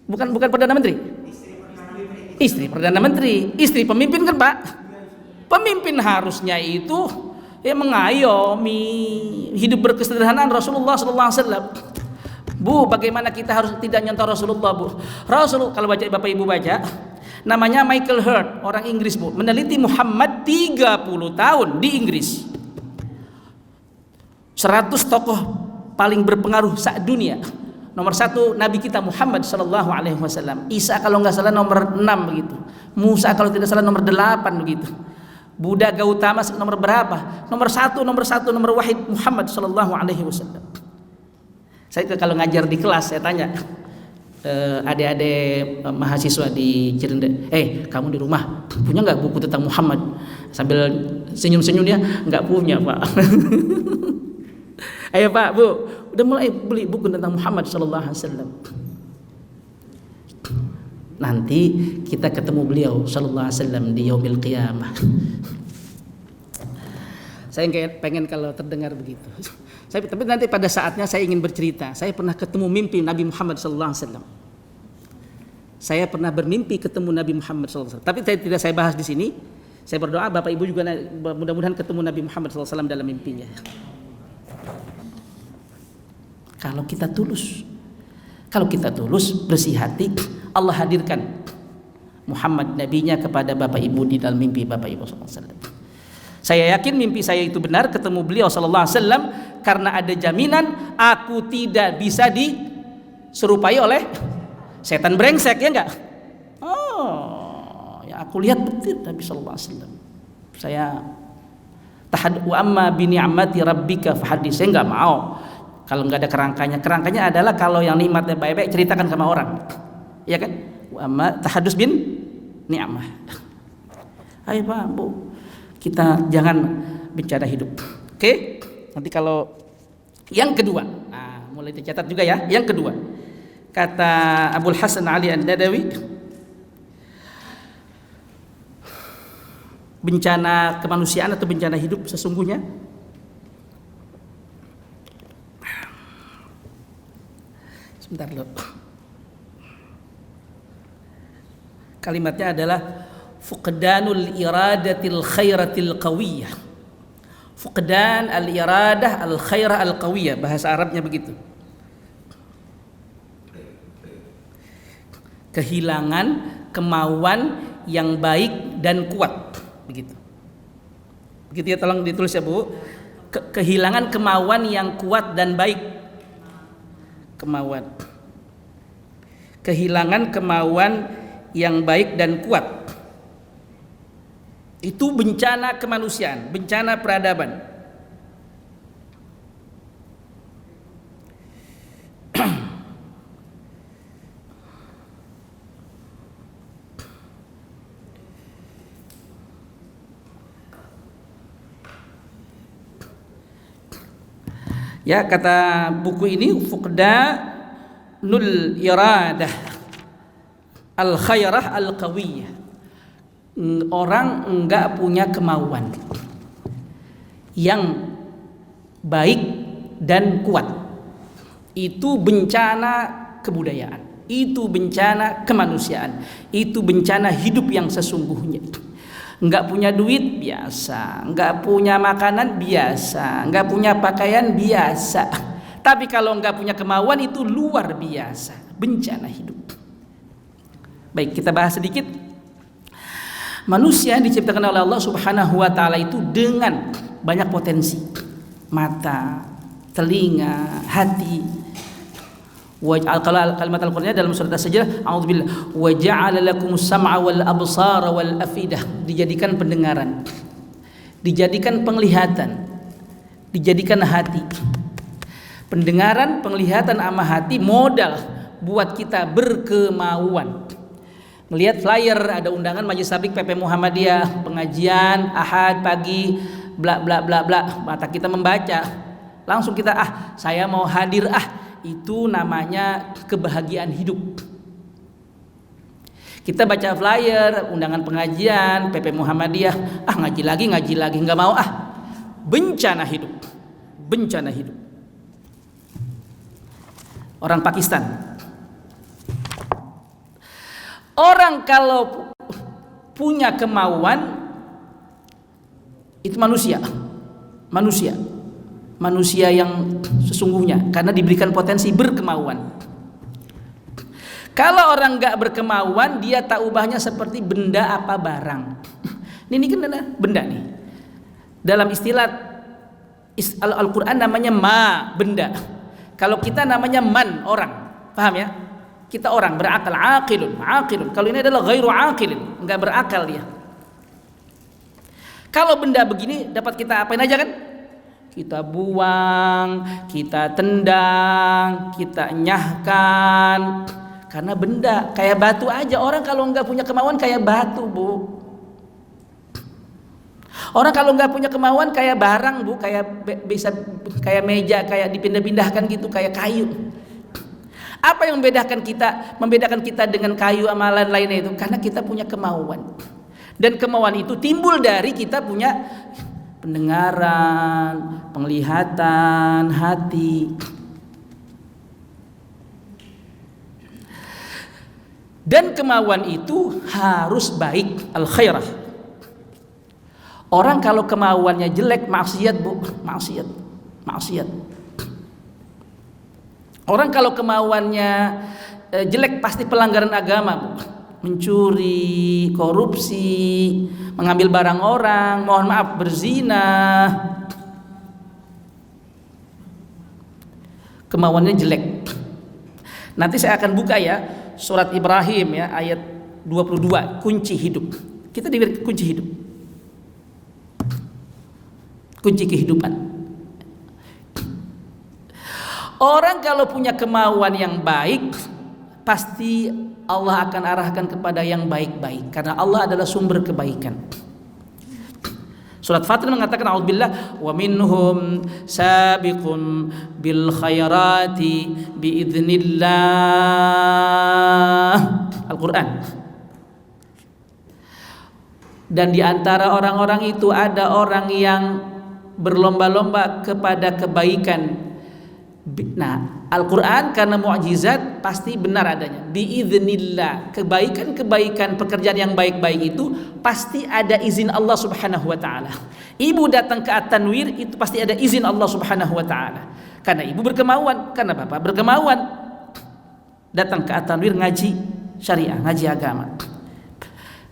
Bukan Perdana Menteri. Istri Perdana Menteri, istri pemimpin kan Pak. Pemimpin harusnya itu mengayomi hidup berkesederhanaan Rasulullah SAW. Bu, bagaimana kita harus tidak nyontoh Rasulullah Bu? Kalau baca Bapak Ibu baca, namanya Michael Hurt, orang Inggris Bu, meneliti Muhammad 30 tahun di Inggris. 100 tokoh paling berpengaruh saat dunia. Nomor 1 Nabi kita Muhammad sallallahu alaihi wasallam. Isa kalau nggak salah nomor 6 begitu. Musa kalau tidak salah nomor 8 begitu. Buddha Gautama nomor berapa? Nomor 1 nomor wahid Muhammad sallallahu alaihi wasallam. Saya kalau ngajar di kelas saya tanya adik-adik mahasiswa di Cirende, kamu di rumah punya nggak buku tentang Muhammad? Sambil senyum-senyum dia, nggak punya Pak. Ayo Pak, Bu, udah mulai beli buku tentang Muhammad sallallahu alaihi wasallam. Nanti kita ketemu beliau sallallahu alaihi wasallam di yaumil qiyamah. Saya pengen kalau terdengar begitu. Tapi nanti pada saatnya saya ingin bercerita. Saya pernah ketemu mimpi Nabi Muhammad sallallahu alaihi wasallam. Saya pernah bermimpi ketemu Nabi Muhammad sallallahu alaihi wasallam. Tapi tidak saya bahas di sini. Saya berdoa Bapak Ibu juga mudah-mudahan ketemu Nabi Muhammad sallallahu alaihi wasallam dalam mimpinya. Kalau kita tulus, bersih hati, Allah hadirkan Muhammad nabinya kepada Bapak Ibu di dalam mimpi Bapak Ibu sallallahu alaihi wasallam. Saya yakin mimpi saya itu benar, ketemu beliau sallallahu alaihi wasallam, karena ada jaminan aku tidak bisa diserupai oleh setan brengsek, ya enggak? Ya aku lihat betul Nabi sallallahu alaihi wasallam. Saya wa amma bi ni'mati rabbika fahaddits. Saya enggak mau kalau nggak ada kerangkanya. Kerangkanya adalah kalau yang nikmatnya baik-baik ceritakan sama orang, ya kan? Wa amma tahadus bin ni'mah. Ayo Pak, Bu, kita jangan bencana hidup. Oke? Nanti kalau yang kedua, nah mulai dicatat juga ya. Yang kedua, kata Abul Hasan Ali An-Nadawi, bencana kemanusiaan atau bencana hidup sesungguhnya sebentar loh. Kalimatnya adalah fuqdanul iradatil khairatil qawiyah. Fuqdan al-iradah al-khairah al-qawiyah, bahasa Arabnya begitu. Kehilangan kemauan yang baik dan kuat, begitu. Begitu ya, tolong ditulis ya Bu. Kehilangan kemauan yang kuat dan baik. Kemauan. Kehilangan kemauan yang baik dan kuat. Itu bencana kemanusiaan, bencana peradaban. Ya, kata buku ini fuqdanul iradah al-khairah al-qawiyah. Orang enggak punya kemauan yang baik dan kuat. Itu bencana kebudayaan, itu bencana kemanusiaan, itu bencana hidup yang sesungguhnya. Enggak punya duit biasa, enggak punya makanan biasa, enggak punya pakaian biasa. Tapi kalau enggak punya kemauan itu luar biasa, bencana hidup. Baik, kita bahas sedikit. Manusia diciptakan oleh Allah Subhanahu wa taala itu dengan banyak potensi. Mata, telinga, hati. Kalau kalimat Al-Qur'annya dalam surat As-Sajdah, a'udzubillah wa ja'ala lakumus sam'a wal absara wal afidah, dijadikan pendengaran, dijadikan penglihatan, dijadikan hati. Pendengaran, penglihatan sama hati modal buat kita berkemauan. Melihat flyer ada undangan Majelis Tabligh PP Muhammadiyah, pengajian Ahad pagi, bla bla bla bla. Mata kita membaca, langsung kita saya mau hadir. Itu namanya kebahagiaan hidup. Kita baca flyer undangan pengajian PP Muhammadiyah, ngaji lagi nggak mau. Bencana hidup, bencana hidup. Orang Pakistan. Orang kalau punya kemauan itu manusia yang sesungguhnya karena diberikan potensi berkemauan. Kalau orang nggak berkemauan, dia tak ubahnya seperti benda apa barang. Ini kan benda nih. Dalam istilah Al-Quran namanya benda. Kalau kita namanya man, orang. Paham ya? Kita orang berakal, aqilun. Kalau ini adalah ghairu aqilin, enggak berakal dia. Kalau benda begini dapat kita apain aja kan? Kita buang, kita tendang, kita nyahkan. Karena benda kayak batu aja. Orang kalau enggak punya kemauan kayak batu, Bu. Orang kalau enggak punya kemauan kayak barang, Bu, bisa kayak meja, kayak dipindah-pindahkan gitu, kayak kayu. Apa yang membedakan kita dengan kayu amalan lainnya itu? Karena kita punya kemauan. Dan kemauan itu timbul dari kita punya pendengaran, penglihatan, hati. Dan kemauan itu harus baik, al-khairah. Orang kalau kemauannya jelek, maksiat, Bu, maksiat. Orang kalau kemauannya jelek pasti pelanggaran agama, Bu. Mencuri, korupsi, mengambil barang orang, mohon maaf, berzina. Kemauannya jelek. Nanti saya akan buka ya surat Ibrahim ya ayat 22, kunci hidup. Kita diberi kunci hidup. Kunci kehidupan. Orang kalau punya kemauan yang baik, pasti Allah akan arahkan kepada yang baik-baik, karena Allah adalah sumber kebaikan. Surat Fatir mengatakan a'udzubillah wa minhum sabiqun bil khairati biidznillah. Al-Qur'an. Dan di antara orang-orang itu ada orang yang berlomba-lomba kepada kebaikan. Nah, Al-Quran karena mukjizat pasti benar adanya. Biidznillah, kebaikan-kebaikan, pekerjaan yang baik-baik itu pasti ada izin Allah Subhanahu wa taala. Ibu datang ke At-Tanwir itu pasti ada izin Allah Subhanahu wa taala. Karena ibu berkemauan, karena bapak berkemauan. Datang ke At-Tanwir ngaji syariah, ngaji agama.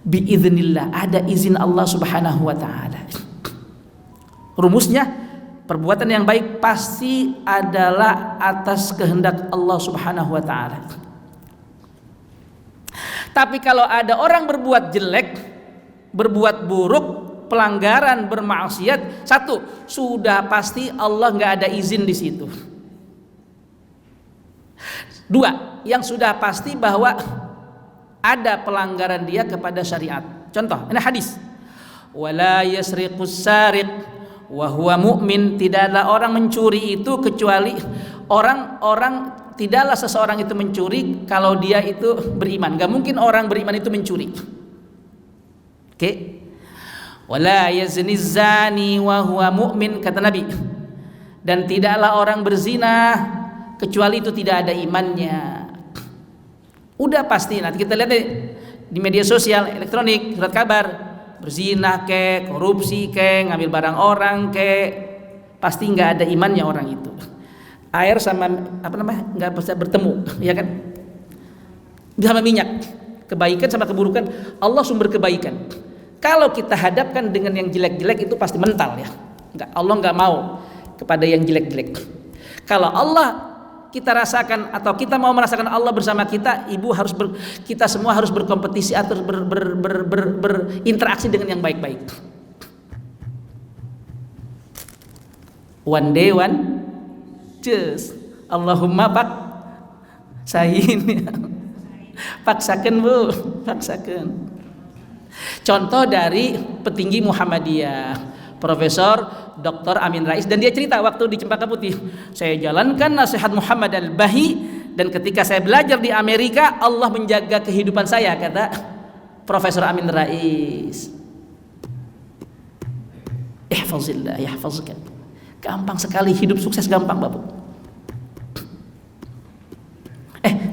Biidznillah, ada izin Allah Subhanahu wa taala. Rumusnya, perbuatan yang baik pasti adalah atas kehendak Allah Subhanahu wa taala. Tapi kalau ada orang berbuat jelek, berbuat buruk, pelanggaran, bermaksiat, satu, sudah pasti Allah nggak ada izin di situ. Dua, yang sudah pasti bahwa ada pelanggaran dia kepada syariat. Contoh, ini hadis. Wala yasriqus sariq wa huwa mu'min, tidaklah orang mencuri itu kecuali orang tidaklah seseorang itu mencuri kalau dia itu beriman. Gak mungkin orang beriman itu mencuri. Oke. Wala yazni zani wa huwa mu'min, kata Nabi. Dan tidaklah orang berzina kecuali itu tidak ada imannya. Udah pasti, nanti kita lihat di media sosial, elektronik, surat kabar, berzina ke, korupsi ke, ngambil barang orang ke, pasti nggak ada imannya orang itu. Air sama nggak bisa bertemu, ya kan? Sama minyak, kebaikan sama keburukan, Allah sumber kebaikan. Kalau kita hadapkan dengan yang jelek-jelek itu pasti mental ya. Allah nggak mau kepada yang jelek-jelek. Kalau Allah kita rasakan atau kita mau merasakan Allah bersama kita, kita semua harus berkompetisi atau berinteraksi dengan yang baik-baik. One day one just Allahumma paksakan bu, paksakan. Contoh dari petinggi Muhammadiyah, Profesor Dr. Amin Rais, dan dia cerita waktu di Cempaka Putih, saya jalankan nasihat Muhammad Al-Bahi, dan ketika saya belajar di Amerika Allah menjaga kehidupan saya, kata Profesor Amin Rais. Ihfazillah yahfazkan. Gampang sekali hidup sukses, gampang Bapak.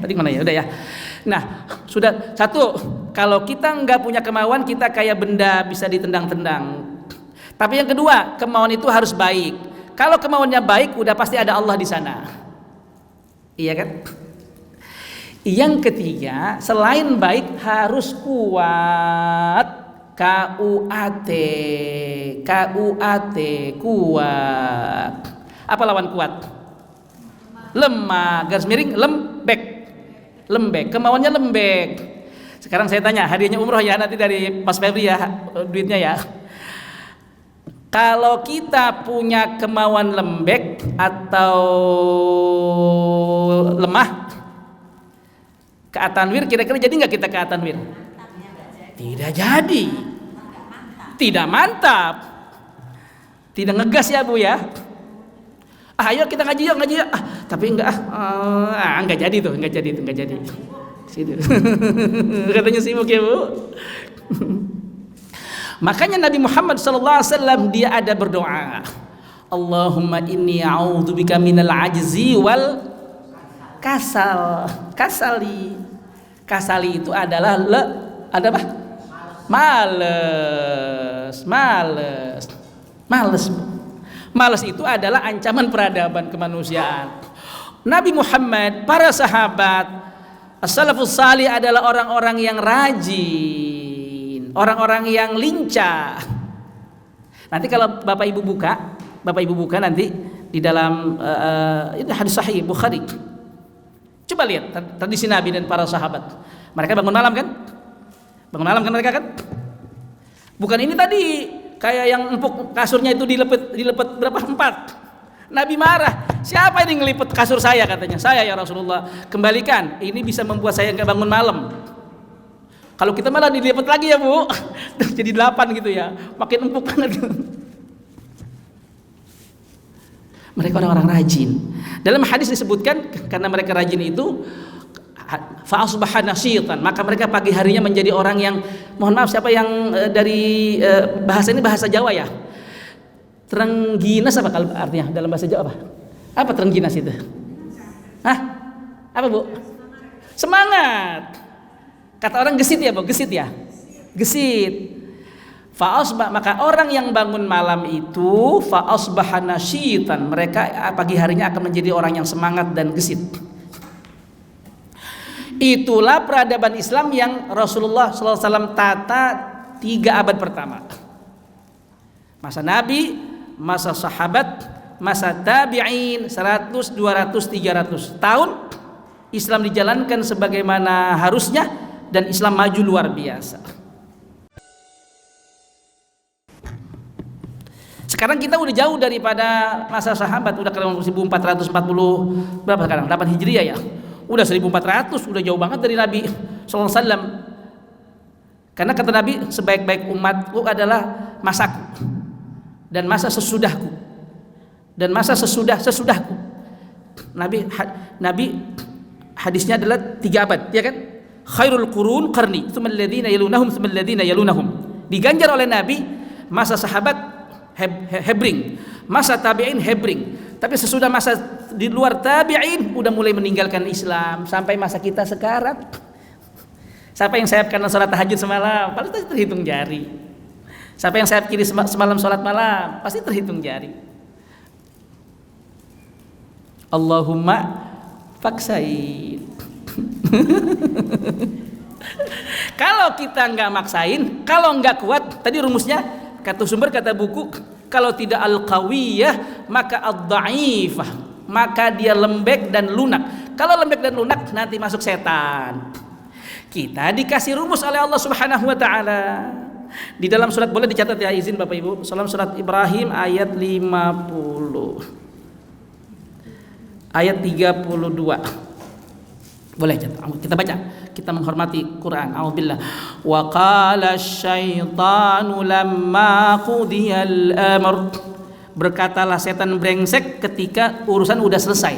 Tadi mana ya? Udah ya. Nah, sudah satu, kalau kita nggak punya kemauan, kita kayak benda bisa ditendang-tendang. Tapi yang kedua, kemauan itu harus baik. Kalau kemauannya baik, udah pasti ada Allah di sana. Iya kan? Yang ketiga, selain baik harus kuat. KUAT, kuat. Apa lawan kuat? Lemah, garis miring, lembek. Kemauannya lembek. Sekarang saya tanya, hadiahnya umroh ya, nanti dari Mas Febri ya, duitnya ya. Kalau kita punya kemauan lembek atau lemah, ke At-Tanwir kira-kira jadi nggak kita ke At-Tanwir? Tidak jadi, tidak mantap, tidak ngegas ya Bu ya. Ayo kita ngaji yuk. Tapi enggak jadi tuh, enggak jadi. Situ. Katanya sibuk ya Bu. Makanya Nabi Muhammad SAW dia ada berdoa, Allahumma inni a'udzubika minal ajzi wal kasali. Kasali itu adalah Males itu adalah ancaman peradaban kemanusiaan. Nabi Muhammad, para sahabat, as-salafus salih adalah orang-orang yang rajin, orang-orang yang lincah. Nanti kalau Bapak Ibu buka nanti di dalam itu hadis sahih Bukhari. Coba lihat tradisi Nabi dan para sahabat. Mereka bangun malam kan mereka kan? Bukan ini tadi kayak yang empuk kasurnya itu dilepet berapa? 4. Nabi marah. Siapa ini ngelipet kasur saya katanya? Saya ya Rasulullah. Kembalikan. Ini bisa membuat saya nggak bangun malam. Kalau kita malah dilipet lagi ya Bu. Jadi 8 gitu ya. Makin empuk banget. Mereka orang-orang rajin. Dalam hadis disebutkan karena mereka rajin itu fa asbaha nasyitan, maka mereka pagi harinya menjadi orang yang, mohon maaf siapa yang dari bahasa ini bahasa Jawa ya? Terengginas apa kalau artinya dalam bahasa Jawa apa? Apa terengginas itu? Hah? Apa Bu? Semangat. Kata orang gesit ya Bu, gesit ya? Gesit. Maka orang yang bangun malam itu fa'asbaha nasyitan, mereka pagi harinya akan menjadi orang yang semangat dan gesit. Itulah peradaban Islam yang Rasulullah SAW tata 3 abad pertama. Masa Nabi, masa sahabat, masa tabi'in 100, 200, 300 tahun Islam dijalankan sebagaimana harusnya dan Islam maju luar biasa. Sekarang kita udah jauh daripada masa sahabat, udah ke 1440 berapa sekarang? 8 Hijriah ya. Udah 1400, udah jauh banget dari Nabi sallallahu alaihi wasallam. Karena kata Nabi, sebaik-baik umatku adalah masaku dan masa sesudahku. Dan masa sesudahku. Nabi hadisnya adalah 3 abad, ya kan? Khairul qurun qarni, tsummal ladzina yalunahum, tsummal ladzina yalunahum. Diganjar oleh Nabi masa sahabat hebring, masa tabi'in hebring. Tapi sesudah masa di luar tabi'in udah mulai meninggalkan Islam sampai masa kita sekarang. Siapa yang sayap karena salat tahajud semalam? Pasti terhitung jari. Siapa yang sayap kiri semalam salat malam? Pasti terhitung jari. Allahumma faksain. Kalau kita nggak maksain, kalau nggak kuat, tadi rumusnya kata sumber, kata buku, kalau tidak al-qawiyah maka ad-dha'ifah, maka dia lembek dan lunak. Kalau lembek dan lunak nanti masuk setan. Kita dikasih rumus oleh Allah Subhanahu wa taala. Di dalam surat, boleh dicatat ya, izin Bapak Ibu, dalam surat Ibrahim ayat 50. Ayat 32. Boleh kita baca, kita menghormati Quran. A'udzubillah. Wa qala asyaitanu lamma qudiyal amr. Berkatalah setan brengsek ketika urusan udah selesai.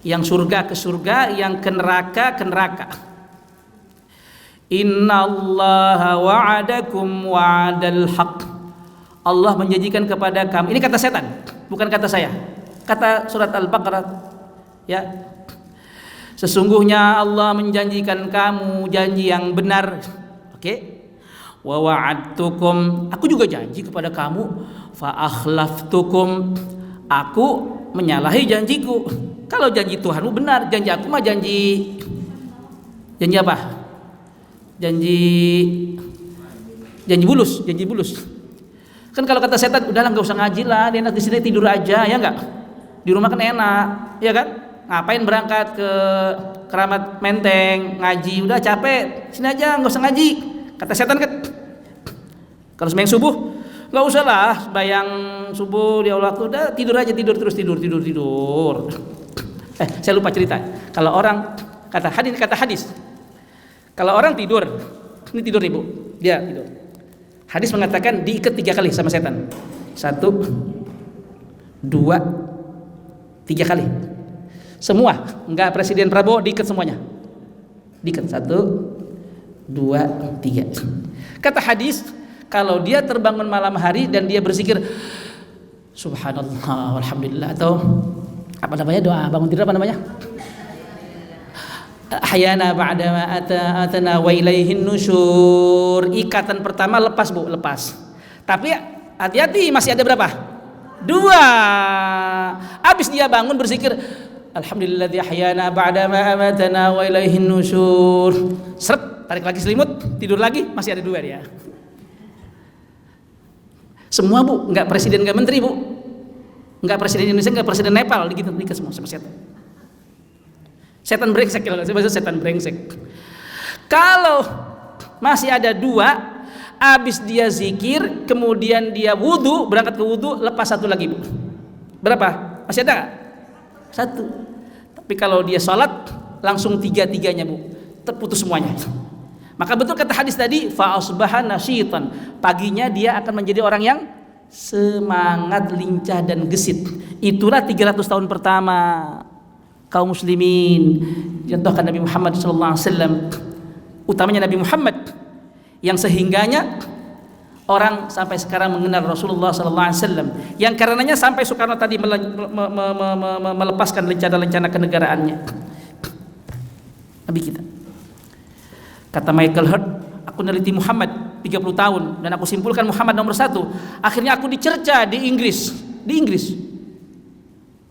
Yang surga ke surga, yang ke neraka ke neraka. Innallaha wa'adakum wa'adal haqq. Allah menjanjikan kepada kamu. Ini kata setan, bukan kata saya. Kata surat Al-Baqarah. Ya. Sesungguhnya Allah menjanjikan kamu janji yang benar. Oke? Wa wa'adtukum, aku juga janji kepada kamu. Fa akhlaftukum, aku menyalahi janjiku. Kalau janji Tuhanmu benar, janji aku mah janji apa? Janji bulus. Kan kalau kata setan, udahlah nggak usah ngaji lah, enak di sini tidur aja, ya nggak? Di rumah kan enak, ya kan? Ngapain berangkat ke Keramat Menteng ngaji, udah capek, sini aja nggak usah ngaji. Kata setan kan, kalau sembahyang subuh nggak usah lah sembahyang subuh di Allah, udah tidur aja, tidur. Saya lupa cerita. Kalau orang kata hadis, kalau orang tidur, ini tidur nih Bu, dia tidur. Hadis mengatakan diikat 3 kali sama setan. 1, 2, 3 kali. Semua, enggak Presiden Prabowo diikat semuanya. Diikat 1, 2, 3. Kata hadis, kalau dia terbangun malam hari dan dia berzikir Subhanallah walhamdulillah, atau apa namanya, doa bangun tidur apa namanya? Ahyana ba'dama atana wa ilaihin nusyur. Ikatan pertama lepas Bu, lepas. Tapi hati-hati, masih ada berapa? 2. Habis dia bangun berzikir alhamdulilladzi ahyana ba'dama amatana wa ilaihin nusyur. Seret, tarik lagi selimut, tidur lagi, masih ada 2 dia. Semua Bu, enggak presiden, enggak menteri Bu. Enggak presiden Indonesia, enggak presiden Nepal, gitu semua sama setan. Setan brengsek, kalau saya bahasa setan brengsek. Kalau masih ada 2, habis dia zikir, kemudian dia wudu, berangkat ke wudu, lepas 1 lagi Bu. Berapa? Masih ada nggak? Satu. Tapi kalau dia sholat langsung tiga-tiganya Bu, terputus semuanya. Maka betul kata hadis tadi, fa asbaha nasyitan. Paginya dia akan menjadi orang yang semangat, lincah dan gesit. Itulah 300 tahun pertama kaum muslimin contohkan Nabi Muhammad SAW, utamanya Nabi Muhammad yang sehingganya orang sampai sekarang mengenal Rasulullah SAW, yang karenanya sampai Soekarno tadi melepaskan rencana-rencana kenegaraannya. Nabi kita, kata Michael Hurt, aku neliti Muhammad 30 tahun dan aku simpulkan Muhammad nomor 1. Akhirnya aku dicerca di Inggris.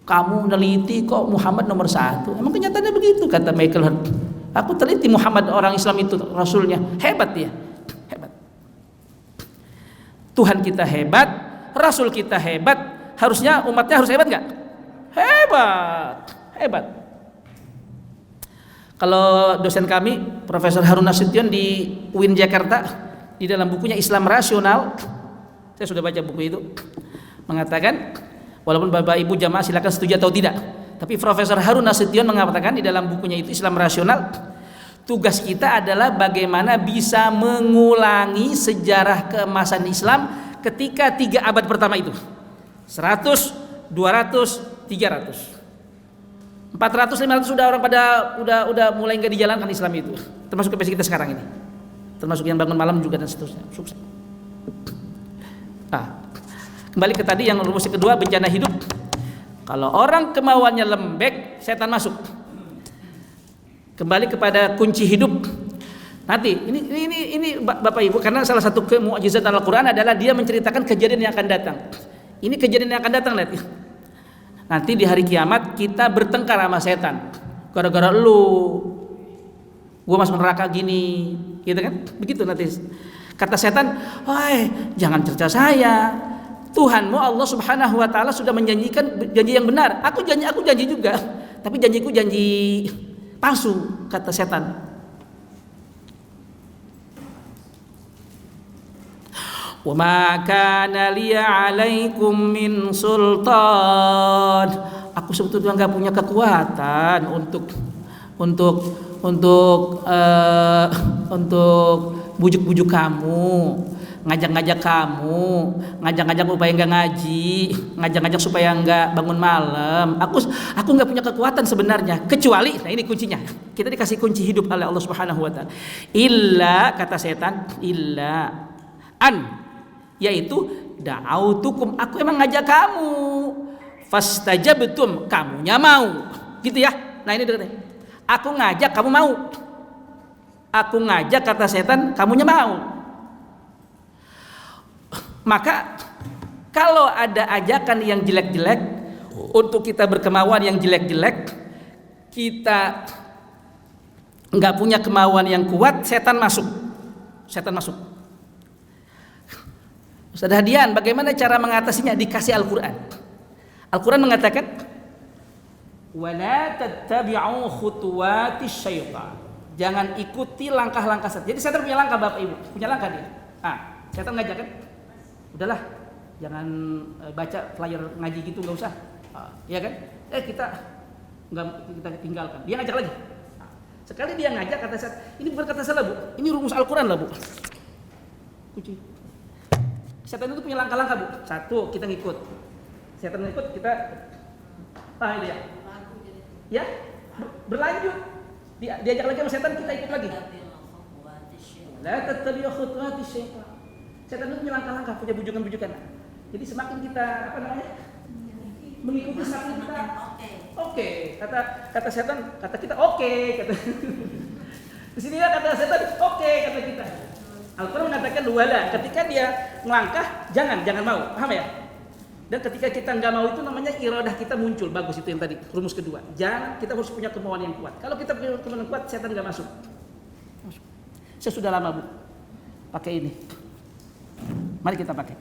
Kamu neliti kok Muhammad nomor 1? Emang kenyataannya begitu, kata Michael Hurt. Aku teliti Muhammad orang Islam itu Rasulnya, hebat dia, hebat. Tuhan kita hebat, Rasul kita hebat, harusnya umatnya harus hebat nggak? Hebat. Kalau dosen kami, Profesor Harun Nasution di UIN Jakarta, di dalam bukunya Islam Rasional, saya sudah baca buku itu, mengatakan, walaupun Bapak Ibu jamaah silakan setuju atau tidak, tapi Profesor Harun Nasution mengatakan di dalam bukunya itu Islam Rasional, tugas kita adalah bagaimana bisa mengulangi sejarah keemasan Islam ketika 3 abad pertama itu, 100, 200, 300. 400, 500 sudah orang pada udah mulai nggak dijalankan Islam itu, termasuk KPC kita sekarang ini, termasuk yang bangun malam juga dan seterusnya. Sukses. Kembali ke tadi yang rumus kedua, bencana hidup. Kalau orang kemauannya lembek, setan masuk. Kembali kepada kunci hidup. Nanti ini Bapak Ibu, karena salah satu mukjizat Al-Qur'an adalah dia menceritakan kejadian yang akan datang. Ini kejadian yang akan datang, lihat. Nanti di hari kiamat kita bertengkar sama setan. Gara-gara lu gua masuk neraka gini, gitu kan? Begitu nanti. Kata setan, "Woi, jangan cerca saya. Tuhanmu Allah Subhanahu wa taala sudah menjanjikan janji yang benar. Aku janji juga, tapi janjiku janji palsu," kata setan. "Wa ma kana liya 'alaikum min sultan." Aku sebetulnya enggak punya kekuatan untuk bujuk-bujuk kamu, ngajak-ngajak kamu, ngajak-ngajak supaya enggak ngaji, ngajak-ngajak supaya enggak bangun malam. Aku enggak punya kekuatan sebenarnya, kecuali, nah ini kuncinya. Kita dikasih kunci hidup oleh Allah Subhanahu wa taala. Illa, kata setan, illa yaitu da'autukum, aku emang ngajak kamu, fastajabtum, kamunya mau, gitu ya. Nah ini dengerin, aku ngajak kamu mau, aku ngajak kata setan, kamunya mau. Maka kalau ada ajakan yang jelek-jelek untuk kita berkemauan yang jelek-jelek, kita nggak punya kemauan yang kuat, setan masuk. Ustaz Hadian, bagaimana cara mengatasinya? Dikasih Al-Quran. Al-Quran mengatakan, wala tattabi'u khutuwatis syaitan. Jangan ikuti langkah-langkah setan. Jadi setan punya langkah, Bapak Ibu, punya langkah dia. Setan ngajak kan? Udahlah, jangan baca flyer ngaji gitu, nggak usah. Ya kan? Kita tinggalkan. Dia ngajak lagi. Sekali dia ngajak, kata setan, ini bukan kata salah, Bu. Ini rumus Al-Quran lah, Bu. Kunci. Setan itu punya langkah-langkah, Bu. 1, kita ngikut. Setan ngikut, kita ini ya. Ya, berlanjut. Diajak lagi sama setan, kita ikut lagi. La tattabi'u khutuwatis syaitan. Setan itu punya langkah-langkah, punya bujukan-bujukan. Jadi semakin kita mengikuti, semakin kita oke. Kata setan, kata kita oke. Kata di sini ya kata setan oke, kata kita. Al-Quran mengatakan wala, ketika dia melangkah jangan mau, paham ya? Dan ketika kita nggak mau itu namanya iradah kita muncul, bagus itu yang tadi rumus kedua. Jangan, kita harus punya kemauan yang kuat. Kalau kita punya kemauan yang kuat, setan nggak masuk. Saya sudah lama, Bu, pakai ini. Mari kita pakai.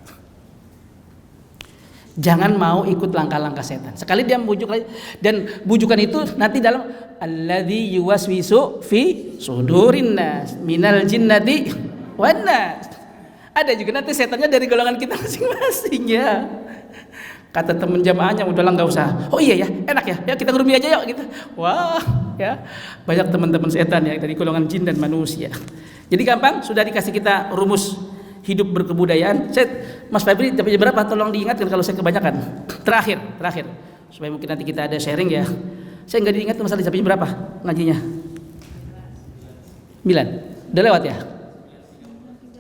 Jangan mau ikut langkah-langkah setan. Sekali dia membujuk lagi, dan bujukan itu nanti dalam alladzi yuwaswisu fi sudurin nas minal jinnati wan nas. Ada juga nanti setannya dari golongan kita masing-masing ya. Kata temen jamaahnya, udahlah nggak usah. Oh iya ya, enak ya, ya kita ngerumi aja yuk gitu. Wah, ya banyak teman-teman setan ya dari golongan jin dan manusia. Jadi gampang, sudah dikasih kita rumus hidup berkebudayaan. Mas Febri, tapi berapa? Tolong diingatkan kalau saya kebanyakan. Terakhir, supaya mungkin nanti kita ada sharing ya. Saya nggak diingat masalah sampai berapa ngajinya? 9. Udah lewat ya?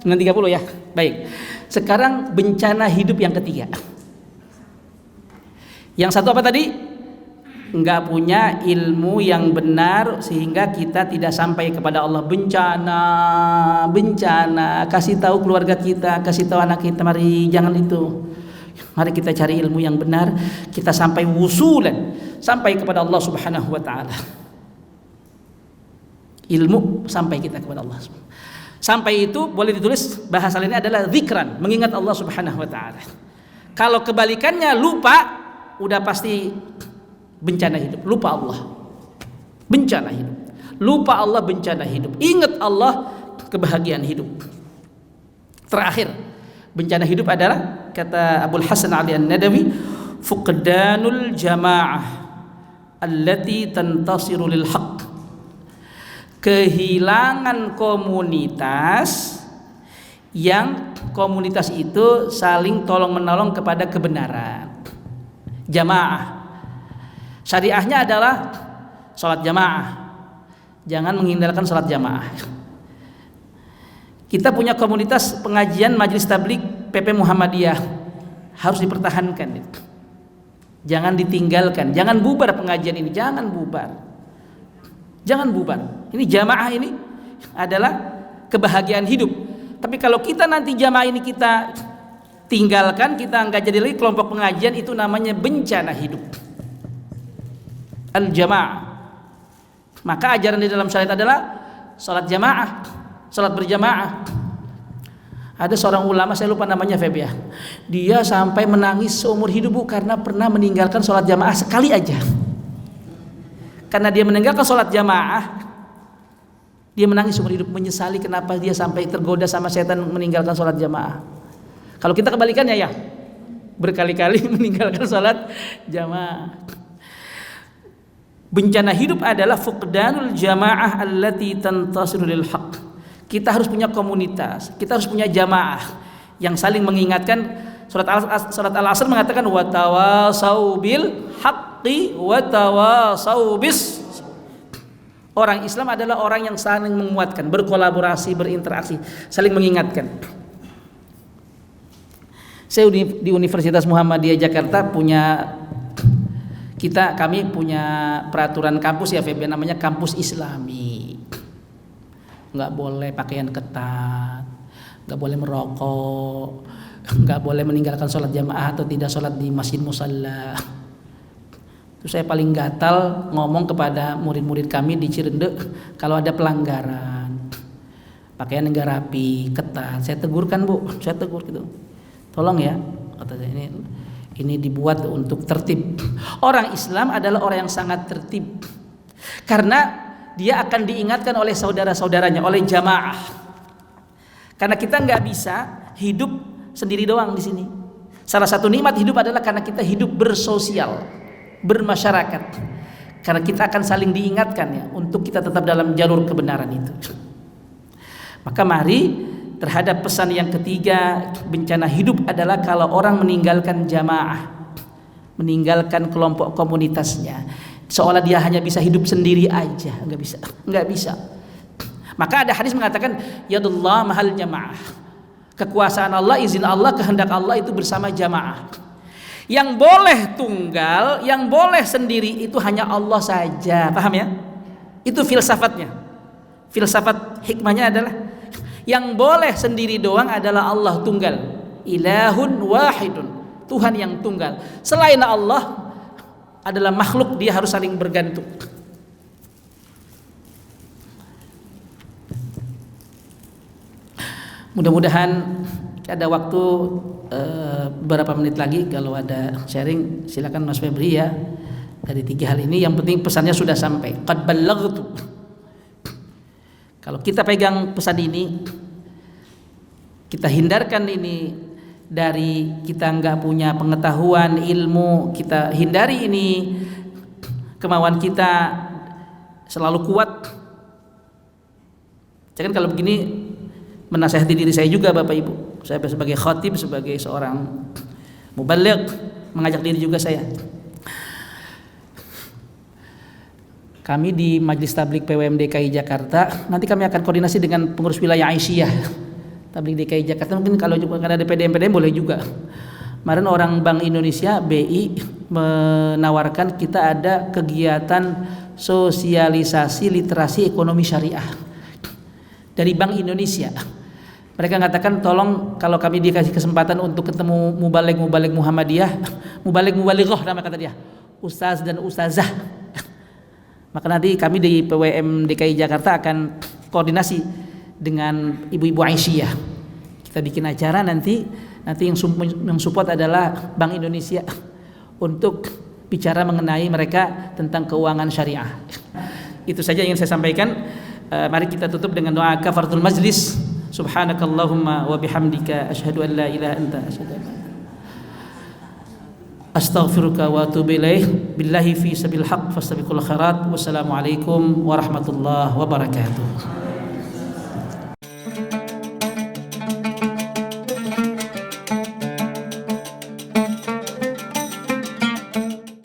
9.30 ya. Baik. Sekarang bencana hidup yang ketiga. Yang satu apa tadi? Enggak punya ilmu yang benar sehingga kita tidak sampai kepada Allah. Bencana. Kasih tahu keluarga kita, kasih tahu anak kita, mari jangan itu. Mari kita cari ilmu yang benar, kita sampai wusulan, sampai kepada Allah Subhanahu wa taala. Ilmu sampai kita kepada Allah. Sampai itu boleh ditulis bahasa lainnya adalah zikran, mengingat Allah Subhanahu wa taala. Kalau kebalikannya lupa, udah pasti bencana hidup, lupa Allah. Bencana hidup. Lupa Allah, bencana hidup. Ingat Allah, kebahagiaan hidup. Terakhir, bencana hidup adalah kata Abul Hasan Ali An-Nadawi, fuqdanul jamaah allati tantasiru lil haqq. Kehilangan komunitas yang komunitas itu saling tolong menolong kepada kebenaran. Jamaah. Syariahnya adalah sholat jamaah. Jangan menghindarkan sholat jamaah. Kita punya komunitas pengajian Majelis Tabligh PP Muhammadiyah, harus dipertahankan. Jangan ditinggalkan. Jangan bubar pengajian ini. Jangan bubar. Ini jamaah ini adalah kebahagiaan hidup. Tapi kalau kita nanti jamaah ini kita tinggalkan, kita enggak jadi lagi kelompok pengajian, itu namanya bencana hidup. Al-jamaah. Maka ajaran di dalam syariat adalah salat jamaah, salat berjamaah. Ada seorang ulama, saya lupa namanya Feb ya. Dia sampai menangis seumur hidup karena pernah meninggalkan salat jamaah sekali aja. Karena dia meninggalkan salat jamaah, dia menangis seumur hidup, menyesali kenapa dia sampai tergoda sama setan meninggalkan salat jamaah. Kalau kita kebalikannya ya, berkali-kali meninggalkan salat jamaah. Bencana hidup adalah fuqdanul jamaah allati tantasiru lil haqq. Kita harus punya komunitas, kita harus punya jamaah yang saling mengingatkan. Surat Al-Asr mengatakan wa tawasau bil haqqi wa tawasau bis. Orang Islam adalah orang yang saling menguatkan, berkolaborasi, berinteraksi, saling mengingatkan. Saya di Universitas Muhammadiyah Jakarta kami punya peraturan kampus ya Feb, namanya kampus Islami. Nggak boleh pakaian ketat, nggak boleh merokok, nggak boleh meninggalkan sholat jamaah atau tidak sholat di masjid musalla. Itu saya paling gatal ngomong kepada murid-murid kami di Cirende kalau ada pelanggaran, pakaian nggak rapi, ketat. Saya tegurkan saya tegur gitu. Tolong ya, kata saya, ini dibuat untuk tertib. Orang Islam adalah orang yang sangat tertib, karena dia akan diingatkan oleh saudara-saudaranya, oleh jamaah. Karena kita nggak bisa hidup sendiri doang di sini. Salah satu nikmat hidup adalah karena kita hidup bersosial, bermasyarakat. Karena kita akan saling diingatkan ya, untuk kita tetap dalam jalur kebenaran itu. Maka mari, terhadap pesan yang ketiga, bencana hidup adalah kalau orang meninggalkan jamaah, meninggalkan kelompok komunitasnya, seolah dia hanya bisa hidup sendiri aja. Nggak bisa. Maka ada hadis mengatakan yadullah mahal jamaah. Kekuasaan Allah, izin Allah, kehendak Allah itu bersama jamaah. Yang boleh tunggal, yang boleh sendiri itu hanya Allah saja. Paham ya? Itu filsafatnya. Filsafat hikmahnya adalah yang boleh sendiri doang adalah Allah tunggal, ilahun wahidun, Tuhan yang tunggal. Selain Allah adalah makhluk, dia harus saling bergantung. Mudah-mudahan ada waktu beberapa menit lagi, kalau ada sharing silakan Mas Febri ya, dari 3 hal ini. Yang penting pesannya sudah sampai, qad ballaghtu. Kalau kita pegang pesan ini, kita hindarkan ini, dari kita nggak punya pengetahuan, ilmu, kita hindari ini. Kemauan kita selalu kuat. Jangan kalau begini menasihati diri saya juga Bapak Ibu. Saya sebagai khatib, sebagai seorang mubaligh, mengajak diri juga saya. Kami di Majelis Tabligh PWM DKI Jakarta, nanti kami akan koordinasi dengan pengurus wilayah Aisyah Tabligh DKI Jakarta. Mungkin kalau juga ada PDM boleh juga. Kemarin orang Bank Indonesia BI menawarkan kita ada kegiatan sosialisasi literasi ekonomi syariah dari Bank Indonesia. Mereka mengatakan tolong kalau kami dikasih kesempatan untuk ketemu mubaligh Muhammadiyah, mubalighah nama kata dia, ustaz dan ustazah, maka nanti kami di PWM DKI Jakarta akan koordinasi dengan ibu-ibu Aisyah. Kita bikin acara nanti yang support adalah Bank Indonesia untuk bicara mengenai mereka tentang keuangan syariah. Itu saja yang saya sampaikan. Mari kita tutup dengan doa kafaratul majlis. Subhanakallahumma wa bihamdika asyhadu an la ilaha illa anta astaghfiruka wa atubu ilaih. Billahi fi sabil haq fastabiqul khairat. Wassalamualaikum warahmatullahi wabarakatuh.